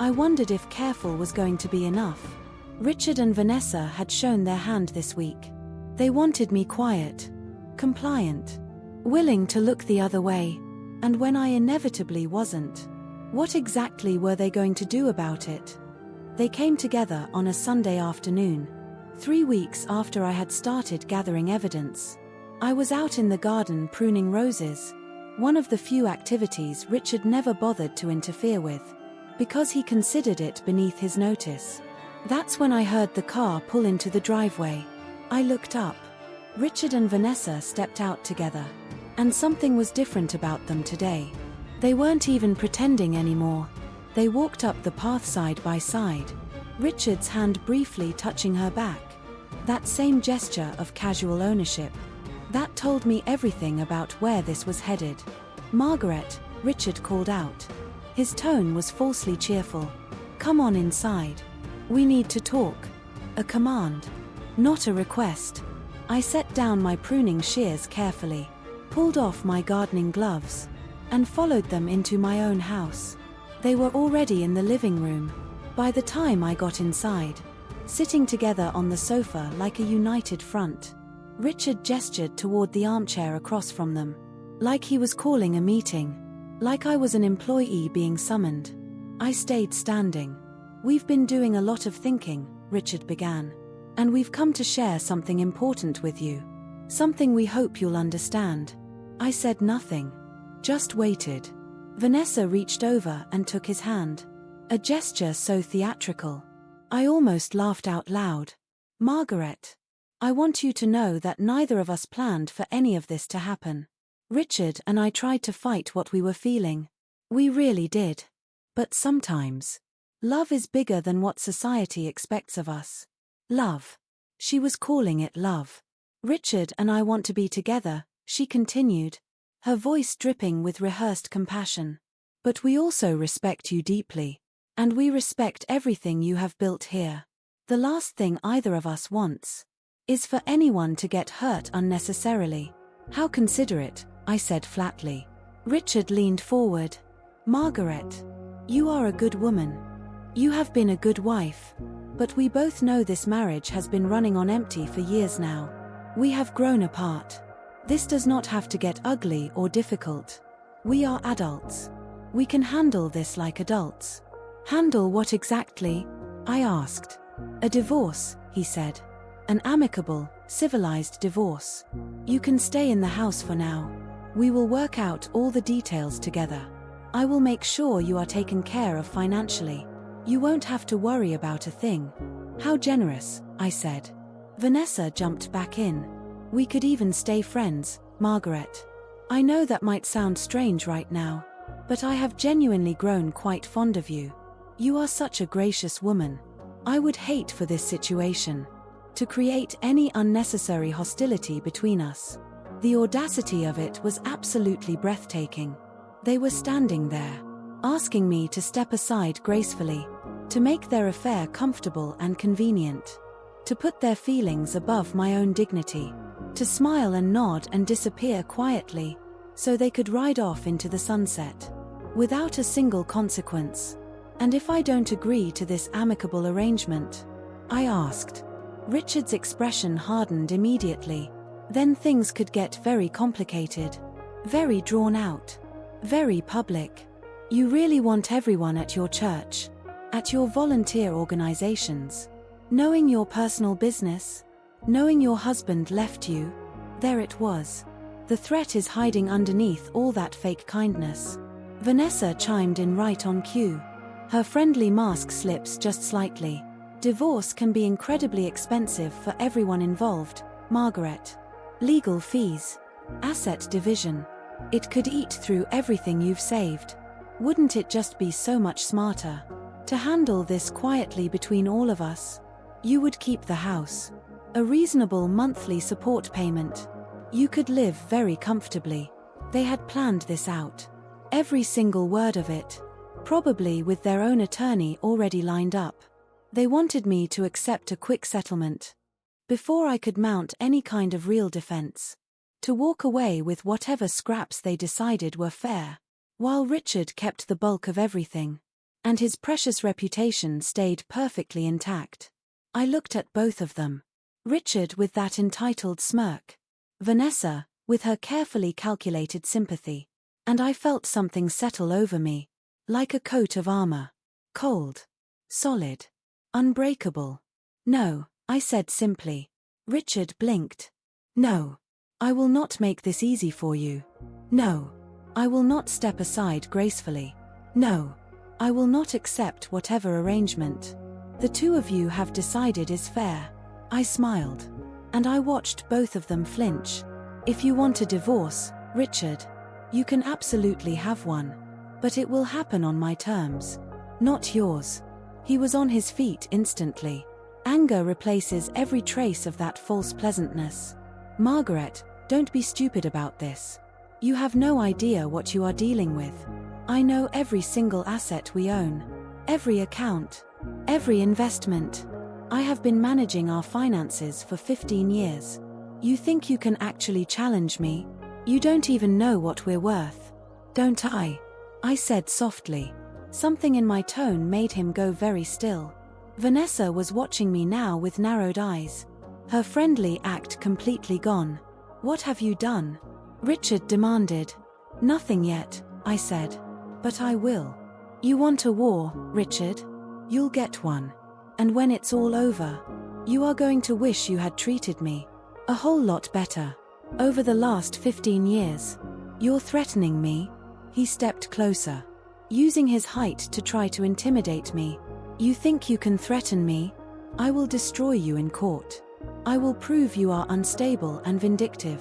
I wondered if careful was going to be enough. Richard and Vanessa had shown their hand this week. They wanted me quiet, compliant, willing to look the other way. And when I inevitably wasn't, what exactly were they going to do about it? They came together on a Sunday afternoon, 3 weeks after I had started gathering evidence. I was out in the garden pruning roses, one of the few activities Richard never bothered to interfere with, because he considered it beneath his notice. That's when I heard the car pull into the driveway. I looked up. Richard and Vanessa stepped out together, and something was different about them today. They weren't even pretending anymore. They walked up the path side by side, Richard's hand briefly touching her back. That same gesture of casual ownership. That told me everything about where this was headed. Margaret, Richard called out. His tone was falsely cheerful. Come on inside. We need to talk. A command, not a request. I set down my pruning shears carefully, pulled off my gardening gloves, and followed them into my own house. They were already in the living room by the time I got inside, sitting together on the sofa like a united front. Richard gestured toward the armchair across from them, like he was calling a meeting, like I was an employee being summoned. I stayed standing. We've been doing a lot of thinking, Richard began, and we've come to share something important with you. Something we hope you'll understand. I said nothing, just waited. Vanessa reached over and took his hand, a gesture so theatrical. I almost laughed out loud. Margaret, I want you to know that neither of us planned for any of this to happen. Richard and I tried to fight what we were feeling. We really did. But sometimes, love is bigger than what society expects of us. Love. She was calling it love. Richard and I want to be together, she continued, her voice dripping with rehearsed compassion. But we also respect you deeply. And we respect everything you have built here. The last thing either of us wants is for anyone to get hurt unnecessarily. How considerate, I said flatly. Richard leaned forward. Margaret, you are a good woman. You have been a good wife. But we both know this marriage has been running on empty for years now. We have grown apart. This does not have to get ugly or difficult. We are adults. We can handle this like adults. Handle what exactly? I asked. A divorce, he said. An amicable, civilized divorce. You can stay in the house for now. We will work out all the details together. I will make sure you are taken care of financially. You won't have to worry about a thing. How generous, I said. Vanessa jumped back in. We could even stay friends, Margaret. I know that might sound strange right now, but I have genuinely grown quite fond of you. You are such a gracious woman. I would hate for this situation to create any unnecessary hostility between us. The audacity of it was absolutely breathtaking. They were standing there, asking me to step aside gracefully, to make their affair comfortable and convenient, to put their feelings above my own dignity, to smile and nod and disappear quietly, so they could ride off into the sunset. without a single consequence. And if I don't agree to this amicable arrangement? I asked. Richard's expression hardened immediately. Then things could get very complicated. Very drawn out. Very public. You really want everyone at your church, at your volunteer organizations, knowing your personal business, knowing your husband left you? There it was. The threat is hiding underneath all that fake kindness. Vanessa chimed in right on cue. Her friendly mask slips just slightly. Divorce can be incredibly expensive for everyone involved, Margaret. Legal fees. Asset division. It could eat through everything you've saved. Wouldn't it just be so much smarter to handle this quietly between all of us? You would keep the house. A reasonable monthly support payment. You could live very comfortably. They had planned this out. Every single word of it. Probably with their own attorney already lined up. They wanted me to accept a quick settlement. Before I could mount any kind of real defense. To walk away with whatever scraps they decided were fair. While Richard kept the bulk of everything. And his precious reputation stayed perfectly intact. I looked at both of them. Richard with that entitled smirk. Vanessa, with her carefully calculated sympathy. And I felt something settle over me. Like a coat of armor. Cold. Solid. Unbreakable. No, I said simply. Richard blinked. No. I will not make this easy for you. No. I will not step aside gracefully. No. I will not accept whatever arrangement the two of you have decided is fair. I smiled. And I watched both of them flinch. If you want a divorce, Richard, you can absolutely have one. But it will happen on my terms. Not yours. He was on his feet instantly. Anger replaces every trace of that false pleasantness. Margaret, don't be stupid about this. You have no idea what you are dealing with. I know every single asset we own. Every account. Every investment. I have been managing our finances for 15 years. You think you can actually challenge me? You don't even know what we're worth. Don't I? I said softly. Something in my tone made him go very still. Vanessa was watching me now with narrowed eyes. Her friendly act completely gone. What have you done? Richard demanded. Nothing yet, I said. But I will. You want a war, Richard? You'll get one. And when it's all over, you are going to wish you had treated me a whole lot better. Over the last 15 years. You're threatening me? He stepped closer, using his height to try to intimidate me. You think you can threaten me? I will destroy you in court. I will prove you are unstable and vindictive.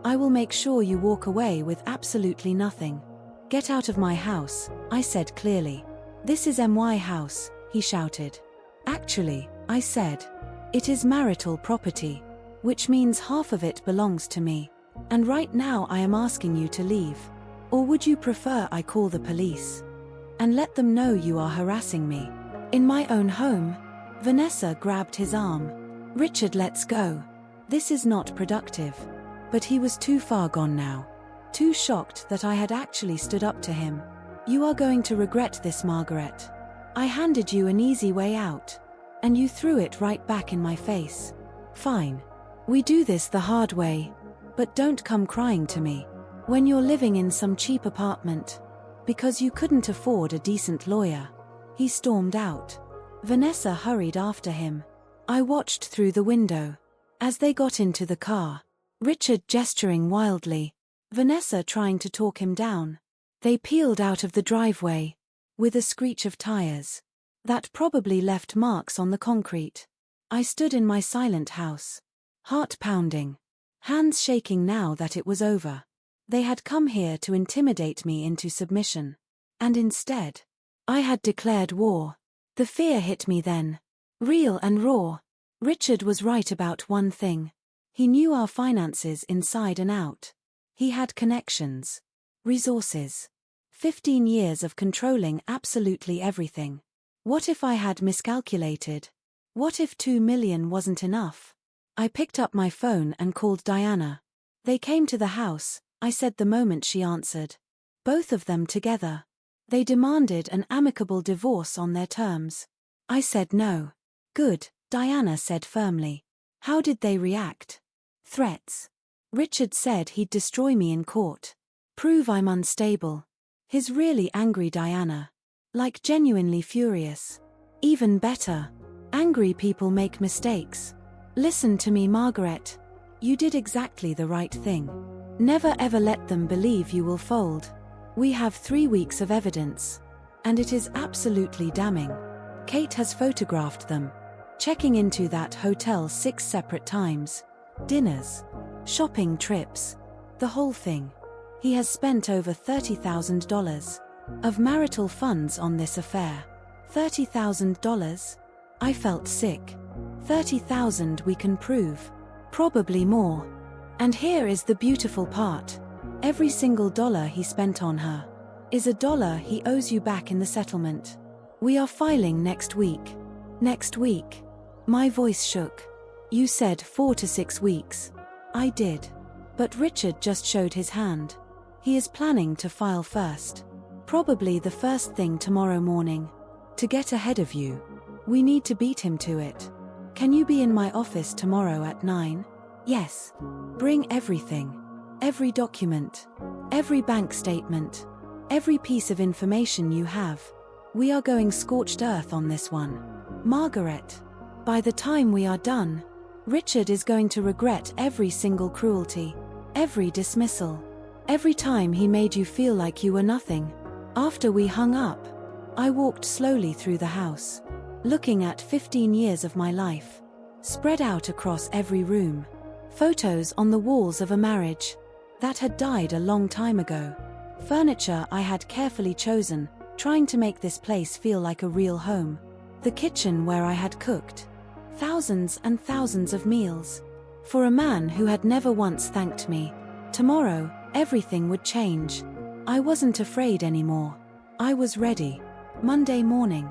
I will make sure you walk away with absolutely nothing. Get out of my house, I said clearly. This is my house, he shouted. Actually, I said. It is marital property, which means half of it belongs to me. And right now I am asking you to leave. Or would you prefer I call the police? And let them know you are harassing me. In my own home? Vanessa grabbed his arm. Richard, let's go. This is not productive. But he was too far gone now. Too shocked that I had actually stood up to him. You are going to regret this, Margaret. I handed you an easy way out. And you threw it right back in my face. Fine. We do this the hard way. But don't come crying to me when you're living in some cheap apartment because you couldn't afford a decent lawyer. He stormed out. Vanessa hurried after him. I watched through the window as they got into the car. Richard gesturing wildly. Vanessa trying to talk him down. They peeled out of the driveway with a screech of tires that probably left marks on the concrete. I stood in my silent house, heart pounding, hands shaking now that it was over. They had come here to intimidate me into submission. And instead, I had declared war. The fear hit me then. Real and raw. Richard was right about one thing. He knew our finances inside and out. He had connections. Resources. 15 years of controlling absolutely everything. What if I had miscalculated? What if 2 million wasn't enough? I picked up my phone and called Diana. They came to the house, I said the moment she answered. Both of them together. They demanded an amicable divorce on their terms. I said no. Good, Diana said firmly. How did they react? Threats. Richard said he'd destroy me in court. Prove I'm unstable. His really angry Diana. Like genuinely furious. Even better. Angry people make mistakes. Listen to me, Margaret. You did exactly the right thing. Never ever let them believe you will fold. We have 3 weeks of evidence. And it is absolutely damning. Kate has photographed them. Checking into that hotel 6 separate times. Dinners. Shopping trips. The whole thing. He has spent over $30,000 of marital funds on this affair. $30,000? I felt sick. 30,000 we can prove. Probably more. And here is the beautiful part. Every single dollar he spent on her is a dollar he owes you back in the settlement. We are filing next week. Next week. My voice shook. You said 4 to 6 weeks. I did. But Richard just showed his hand. He is planning to file first. Probably the first thing tomorrow morning. To get ahead of you. We need to beat him to it. Can you be in my office tomorrow at 9? Yes. Bring everything. Every document. Every bank statement. Every piece of information you have. We are going scorched earth on this one. Margaret. By the time we are done, Richard is going to regret every single cruelty. Every dismissal. Every time he made you feel like you were nothing. After we hung up, I walked slowly through the house, looking at 15 years of my life, spread out across every room. Photos on the walls of a marriage that had died a long time ago. Furniture I had carefully chosen, trying to make this place feel like a real home. The kitchen where I had cooked thousands and thousands of meals. For a man who had never once thanked me. Tomorrow, everything would change. I wasn't afraid anymore. I was ready. Monday morning.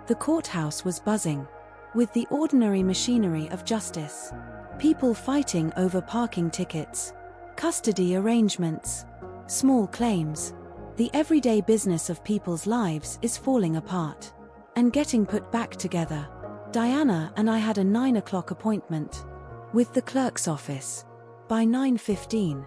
The courthouse was buzzing with the ordinary machinery of justice. People fighting over parking tickets, custody arrangements, small claims. The everyday business of people's lives is falling apart and getting put back together. Diana and I had a 9 o'clock appointment with the clerk's office. By 9:15,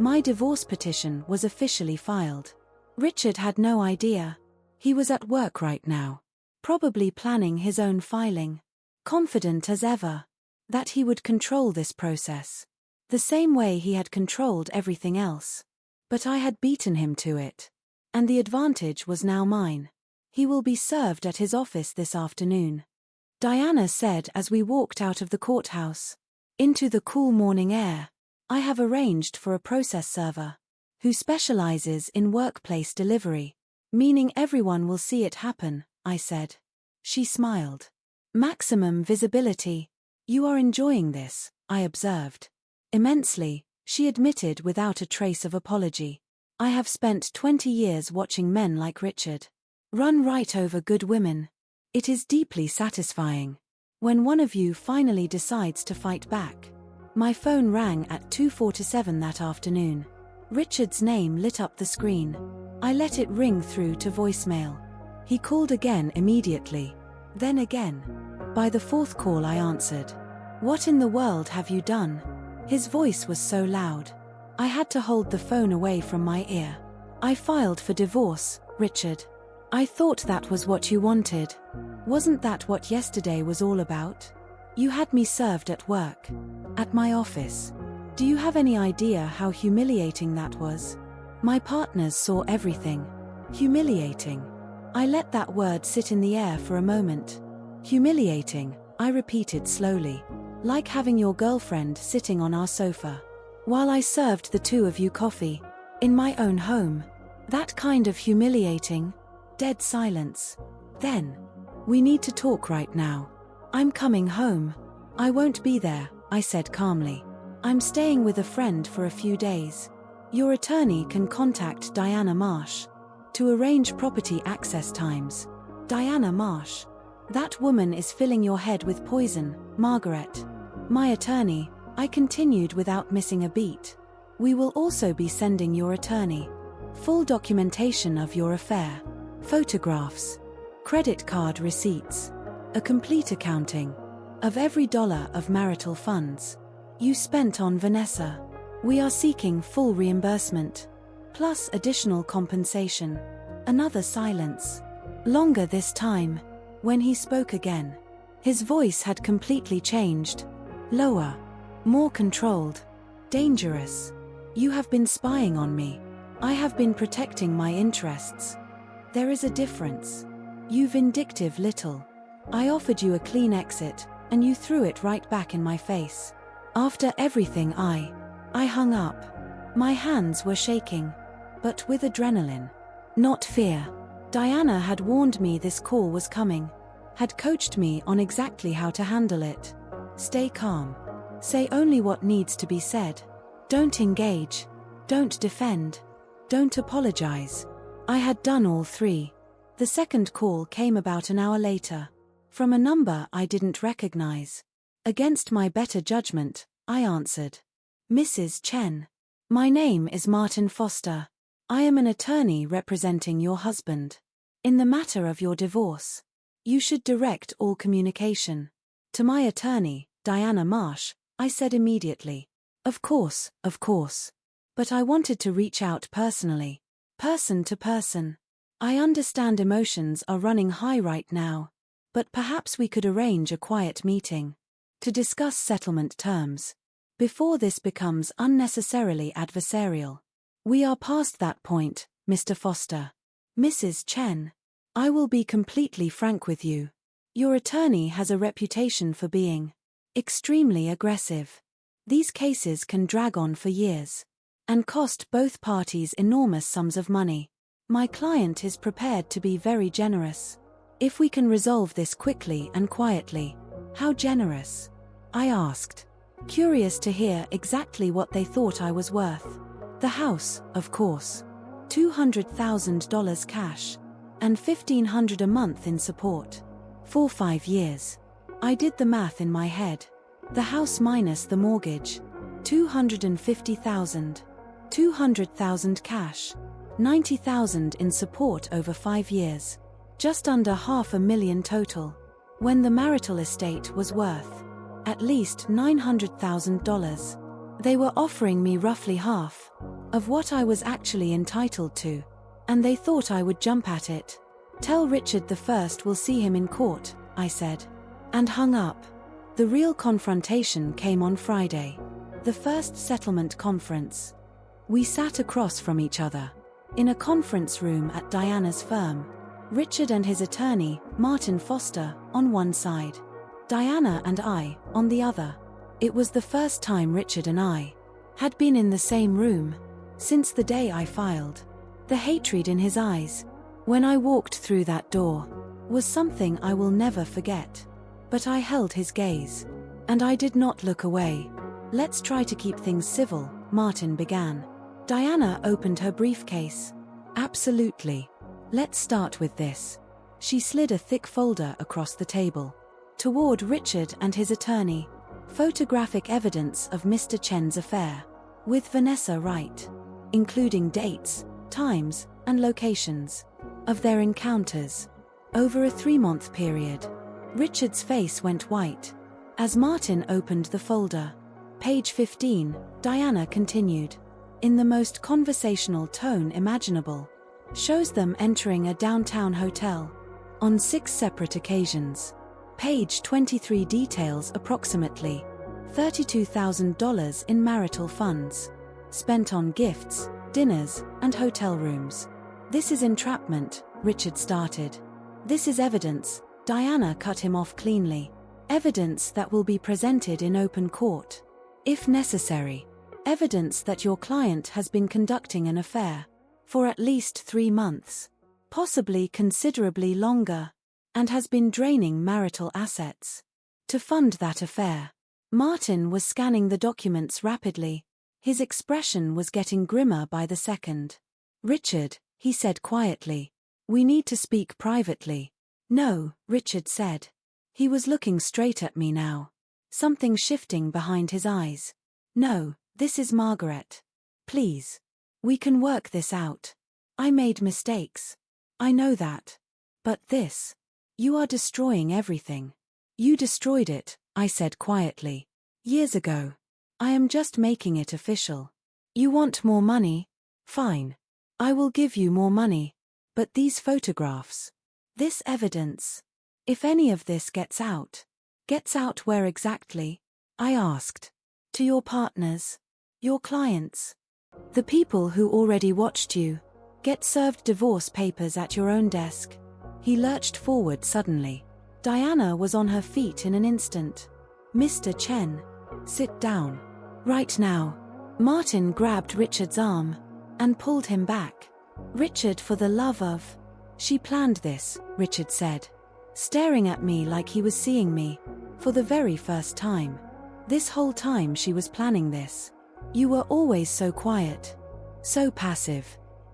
my divorce petition was officially filed. Richard had no idea. He was at work right now, probably planning his own filing, confident as ever that he would control this process, the same way he had controlled everything else. But I had beaten him to it, and the advantage was now mine. He will be served at his office this afternoon, Diana said as we walked out of the courthouse, into the cool morning air. I have arranged for a process server who specializes in workplace delivery, meaning everyone will see it happen, I said. She smiled. Maximum visibility. You are enjoying this, I observed. Immensely, she admitted without a trace of apology. I have spent 20 years watching men like Richard run right over good women. It is deeply satisfying when one of you finally decides to fight back. My phone rang at 2:47 that afternoon. Richard's name lit up the screen. I let it ring through to voicemail. He called again immediately. Then again. By the 4th call I answered. What in the world have you done? His voice was so loud. I had to hold the phone away from my ear. I filed for divorce, Richard. I thought that was what you wanted. Wasn't that what yesterday was all about? You had me served at work. At my office. Do you have any idea how humiliating that was? My partners saw everything. Humiliating. I let that word sit in the air for a moment. Humiliating, I repeated slowly. Like having your girlfriend sitting on our sofa, while I served the two of you coffee, in my own home. That kind of humiliating. Dead silence. Then. We need to talk right now. I'm coming home. I won't be there, I said calmly. I'm staying with a friend for a few days. Your attorney can contact Diana Marsh to arrange property access times. Diana Marsh. That woman is filling your head with poison, Margaret. My attorney, I continued without missing a beat. We will also be sending your attorney full documentation of your affair. Photographs, credit card receipts, a complete accounting of every dollar of marital funds you spent on Vanessa. We are seeking full reimbursement, plus additional compensation. Another silence. Longer this time. When he spoke again, his voice had completely changed. Lower. More controlled. Dangerous. You have been spying on me. I have been protecting my interests. There is a difference. You vindictive little. I offered you a clean exit, and you threw it right back in my face. After everything I hung up. My hands were shaking, but with adrenaline, not fear. Diana had warned me this call was coming, had coached me on exactly how to handle it. Stay calm. Say only what needs to be said. Don't engage. Don't defend. Don't apologize. I had done all three. The second call came about an hour later, from a number I didn't recognize. Against my better judgment, I answered. Mrs. Chen. My name is Martin Foster. I am an attorney representing your husband. In the matter of your divorce, you should direct all communication to my attorney, Diana Marsh, I said immediately. Of course. But I wanted to reach out personally. Person to person. I understand emotions are running high right now, but perhaps we could arrange a quiet meeting to discuss settlement terms before this becomes unnecessarily adversarial. We are past that point, Mr. Foster. Mrs. Chen. I will be completely frank with you. Your attorney has a reputation for being extremely aggressive. These cases can drag on for years and cost both parties enormous sums of money. My client is prepared to be very generous. If we can resolve this quickly and quietly. How generous? I asked, curious to hear exactly what they thought I was worth. The house, of course. $200,000 cash. And $1,500 a month in support. For 5 years. I did the math in my head. The house minus the mortgage. $250,000. $200,000 cash. $90,000 in support over 5 years. Just under $500,000 total. When the marital estate was worth at least $900,000. They were offering me roughly half of what I was actually entitled to, and they thought I would jump at it. Tell Richard the First will see him in court, I said, and hung up. The real confrontation came on Friday, the first settlement conference. We sat across from each other in a conference room at Diana's firm. Richard and his attorney, Martin Foster, on one side. Diana and I, on the other. It was the first time Richard and I had been in the same room since the day I filed. The hatred in his eyes when I walked through that door was something I will never forget. But I held his gaze, and I did not look away. Let's try to keep things civil, Martin began. Diana opened her briefcase. Absolutely. Let's start with this. She slid a thick folder across the table toward Richard and his attorney. Photographic evidence of Mr. Chen's affair with Vanessa Wright, including dates, times, and locations of their encounters over a 3-month period. Richard's face went white as Martin opened the folder. Page 15, Diana continued, in the most conversational tone imaginable. Shows them entering a downtown hotel on 6 separate occasions. Page 23 details approximately $32,000 in marital funds spent on gifts, dinners, and hotel rooms. This is entrapment, Richard started. This is evidence, Diana cut him off cleanly. Evidence that will be presented in open court, if necessary. Evidence that your client has been conducting an affair for at least 3 months, possibly considerably longer, and has been draining marital assets to fund that affair. Martin was scanning the documents rapidly. His expression was getting grimmer by the second. Richard, he said quietly, we need to speak privately. No, Richard said. He was looking straight at me now, something shifting behind his eyes. No, this is Margaret. Please. We can work this out. I made mistakes. I know that. But this. You are destroying everything. You destroyed it, I said quietly. Years ago. I am just making it official. You want more money? Fine. I will give you more money. But these photographs. This evidence. If any of this gets out. Gets out where exactly? I asked. To your partners. Your clients. The people who already watched you. Get served divorce papers at your own desk. He lurched forward suddenly. Diana was on her feet in an instant. Mr. Chen. Sit down. Right now. Martin grabbed Richard's arm. And pulled him back. Richard, for the love of. She planned this, Richard said. Staring at me like he was seeing me. For the very first time. This whole time she was planning this. You were always so quiet. So passive.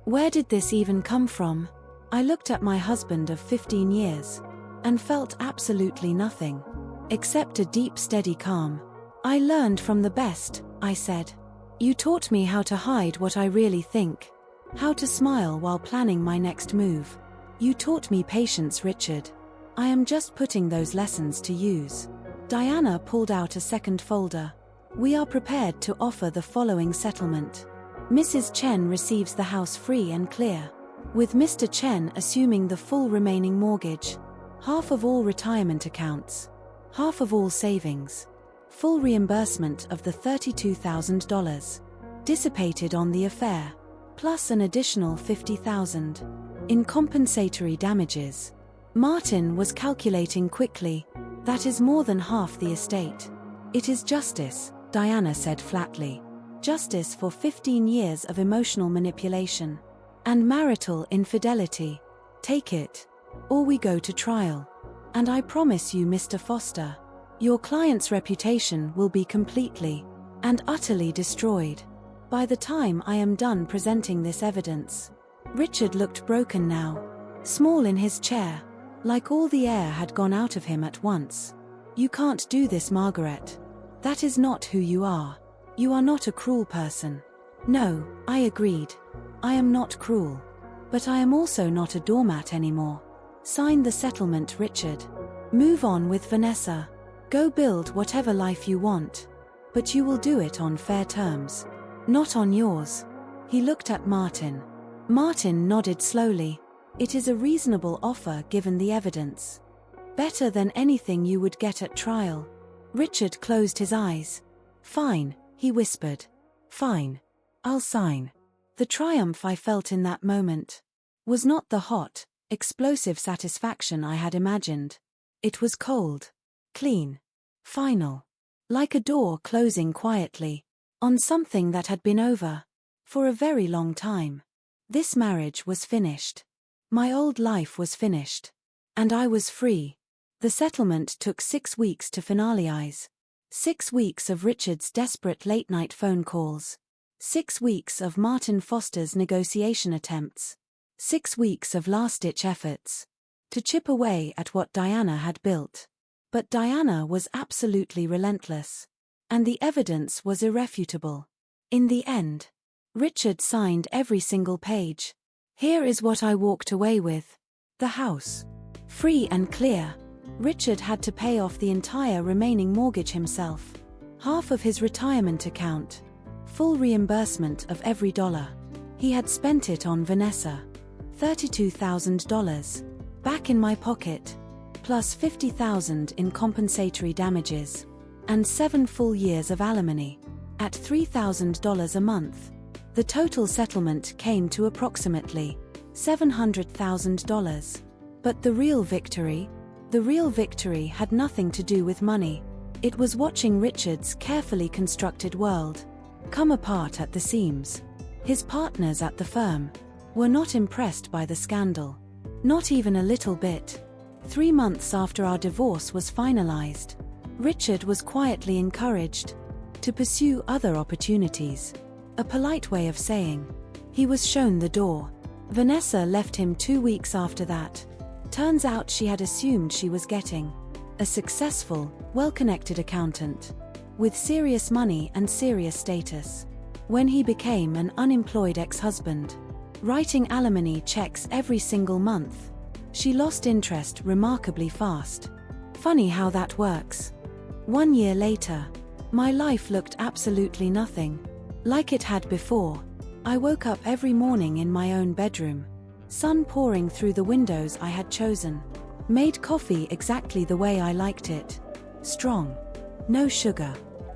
Where did this even come from? I looked at my husband of 15 years. And felt absolutely nothing. Except a deep steady calm. I learned from the best, I said. You taught me how to hide what I really think. How to smile while planning my next move. You taught me patience, Richard. I am just putting those lessons to use. Diana pulled out a second folder. We are prepared to offer the following settlement. Mrs. Chen receives the house free and clear. With Mr. Chen assuming the full remaining mortgage. Half of all retirement accounts. Half of all savings. Full reimbursement of the $32,000. Dissipated on the affair. Plus an additional $50,000. In compensatory damages. Martin was calculating quickly. That is more than half the estate. It is justice, Diana said flatly. Justice for 15 years of emotional manipulation. And marital infidelity. Take it. Or we go to trial. And I promise you, Mr. Foster, your client's reputation will be completely and utterly destroyed by the time I am done presenting this evidence. Richard looked broken now. Small in his chair. Like all the air had gone out of him at once. You can't do this, Margaret. That is not who you are. You are not a cruel person. No, I agreed. I am not cruel. But I am also not a doormat anymore. Sign the settlement, Richard. Move on with Vanessa. Go build whatever life you want. But you will do it on fair terms. Not on yours. He looked at Martin. Martin nodded slowly. It is a reasonable offer given the evidence. Better than anything you would get at trial. Richard closed his eyes. Fine, he whispered. Fine. I'll sign. The triumph I felt in that moment was not the hot, explosive satisfaction I had imagined. It was cold, clean, final. Like a door closing quietly on something that had been over for a very long time. This marriage was finished. My old life was finished. And I was free. The settlement took 6 weeks to finalize. 6 weeks of Richard's desperate late-night phone calls. 6 weeks of Martin Foster's negotiation attempts. 6 weeks of last-ditch efforts to chip away at what Diana had built. But Diana was absolutely relentless. And the evidence was irrefutable. In the end, Richard signed every single page. Here is what I walked away with. The house. Free and clear. Richard had to pay off the entire remaining mortgage himself. Half of his retirement account. Full reimbursement of every dollar. He had spent it on Vanessa. $32,000. Back in my pocket. Plus $50,000 in compensatory damages. And 7 full years of alimony. At $3,000 a month. The total settlement came to approximately $700,000. But the real victory had nothing to do with money. It was watching Richard's carefully constructed world come apart at the seams. His partners at the firm were not impressed by the scandal. Not even a little bit. 3 months after our divorce was finalized, Richard was quietly encouraged to pursue other opportunities. A polite way of saying, he was shown the door. Vanessa left him 2 weeks after that. Turns out she had assumed she was getting a successful, well-connected accountant with serious money and serious status. When he became an unemployed ex-husband, writing alimony checks every single month. She lost interest remarkably fast. Funny how that works. 1 year later, my life looked absolutely nothing like it had before. I woke up every morning in my own bedroom, sun pouring through the windows I had chosen. Made coffee exactly the way I liked it. Strong. No sugar.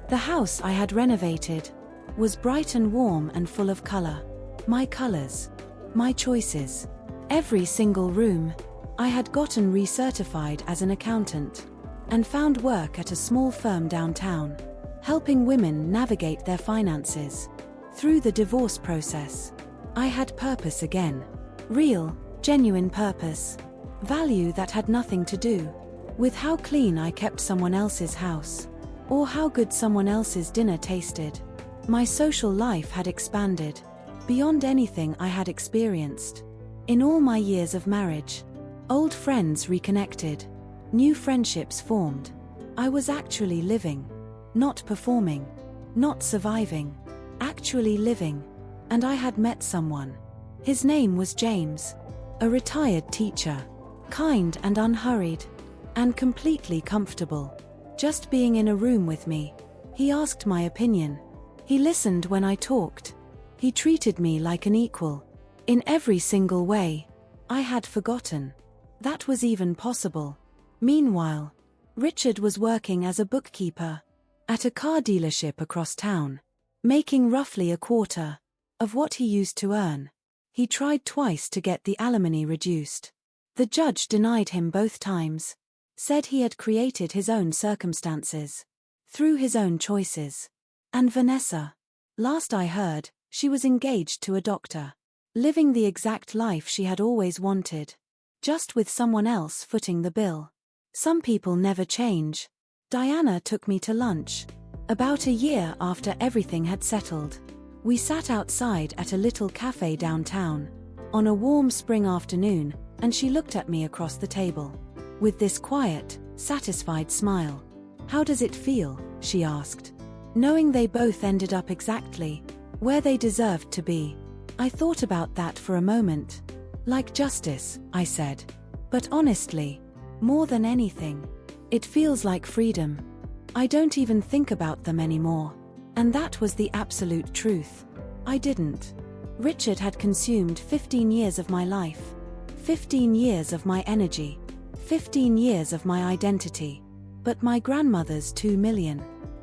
The house I had renovated was bright and warm and full of color. My colors. My choices. Every single room. I had gotten recertified as an accountant and found work at a small firm downtown, helping women navigate their finances through the divorce process. I had purpose again. Real, genuine purpose. Value that had nothing to do with how clean I kept someone else's house, or how good someone else's dinner tasted. My social life had expanded beyond anything I had experienced in all my years of marriage. Old friends reconnected. New friendships formed. I was actually living. Not performing. Not surviving. Actually living. And I had met someone. His name was James. A retired teacher. Kind and unhurried. And completely comfortable. Just being in a room with me. He asked my opinion. He listened when I talked. He treated me like an equal. In every single way. I had forgotten that was even possible. Meanwhile, Richard was working as a bookkeeper at a car dealership across town, making roughly a quarter of what he used to earn. He tried twice to get the alimony reduced. The judge denied him both times, said he had created his own circumstances through his own choices. And Vanessa, last I heard, she was engaged to a doctor, living the exact life she had always wanted, just with someone else footing the bill. Some people never change. Diana took me to lunch. About a year after everything had settled, we sat outside at a little cafe downtown on a warm spring afternoon, and she looked at me across the table with this quiet, satisfied smile. "How does it feel?" she asked. Knowing they both ended up exactly where they deserved to be. I thought about that for a moment. Like justice, I said. But honestly, more than anything, it feels like freedom. I don't even think about them anymore. And that was the absolute truth. I didn't. Richard had consumed 15 years of my life. 15 years of my energy. 15 years of my identity. But my grandmother's 2 million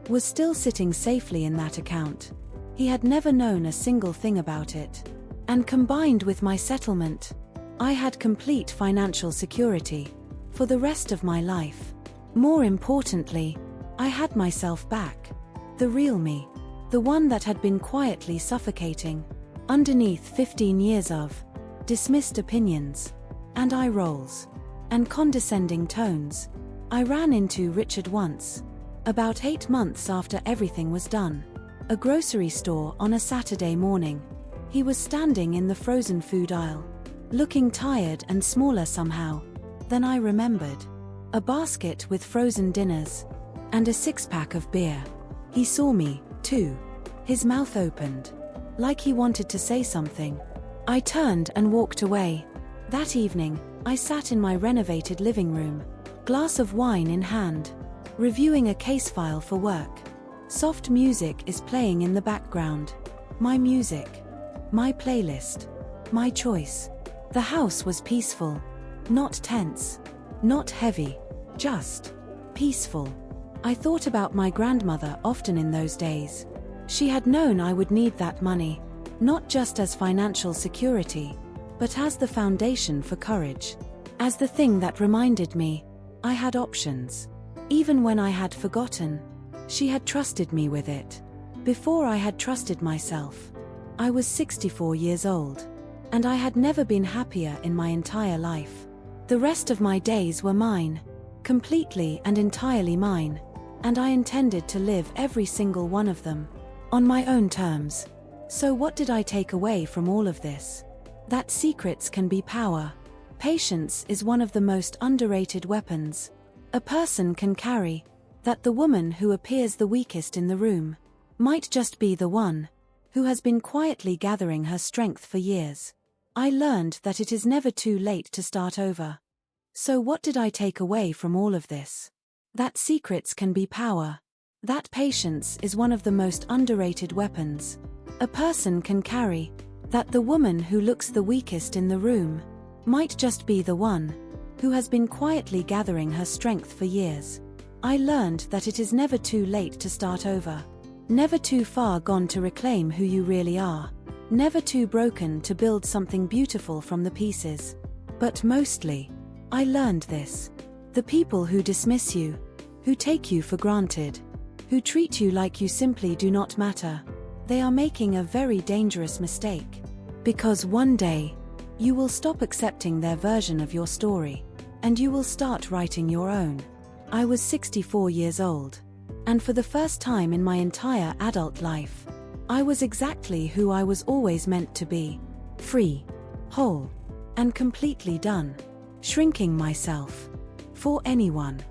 was still sitting safely in that account. He had never known a single thing about it. And combined with my settlement, I had complete financial security for the rest of my life. More importantly, I had myself back. The real me. The one that had been quietly suffocating underneath 15 years of dismissed opinions and eye rolls and condescending tones. I ran into Richard once, about 8 months after everything was done. A grocery store on a Saturday morning. He was standing in the frozen food aisle, looking tired and smaller somehow. Then I remembered. A basket with frozen dinners and a 6-pack of beer. He saw me, too. His mouth opened, like he wanted to say something. I turned and walked away. That evening, I sat in my renovated living room, glass of wine in hand, reviewing a case file for work. Soft music is playing in the background. My music. My playlist. My choice. The house was peaceful. Not tense. Not heavy. Just peaceful. I thought about my grandmother often in those days. She had known I would need that money, not just as financial security, but as the foundation for courage. As the thing that reminded me I had options. Even when I had forgotten, she had trusted me with it. Before I had trusted myself. I was 64 years old. And I had never been happier in my entire life. The rest of my days were mine. Completely and entirely mine. And I intended to live every single one of them on my own terms. So what did I take away from all of this? That secrets can be power. Patience is one of the most underrated weapons a person can carry. That the woman who appears the weakest in the room might just be the one who has been quietly gathering her strength for years. I learned that it is never too late to start over. So what did I take away from all of this? That secrets can be power. That patience is one of the most underrated weapons a person can carry. That the woman who looks the weakest in the room might just be the one who has been quietly gathering her strength for years. I learned that it is never too late to start over. Never too far gone to reclaim who you really are. Never too broken to build something beautiful from the pieces. But mostly, I learned this. The people who dismiss you, who take you for granted, who treat you like you simply do not matter, they are making a very dangerous mistake. Because one day, you will stop accepting their version of your story, and you will start writing your own. I was 64 years old. And for the first time in my entire adult life, I was exactly who I was always meant to be. Free, whole, and completely done. Shrinking myself. For anyone.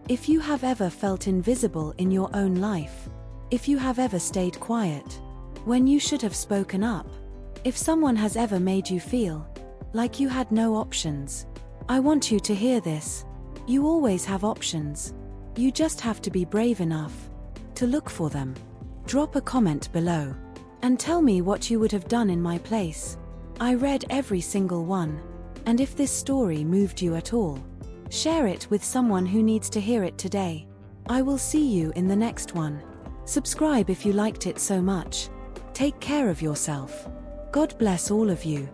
If you have ever felt invisible in your own life, if you have ever stayed quiet, when you should have spoken up, if someone has ever made you feel like you had no options, I want you to hear this. You always have options. You just have to be brave enough to look for them. Drop a comment below and tell me what you would have done in my place. I read every single one, and if this story moved you at all, share it with someone who needs to hear it today. I will see you in the next one. Subscribe if you liked it so much. Take care of yourself. God bless all of you.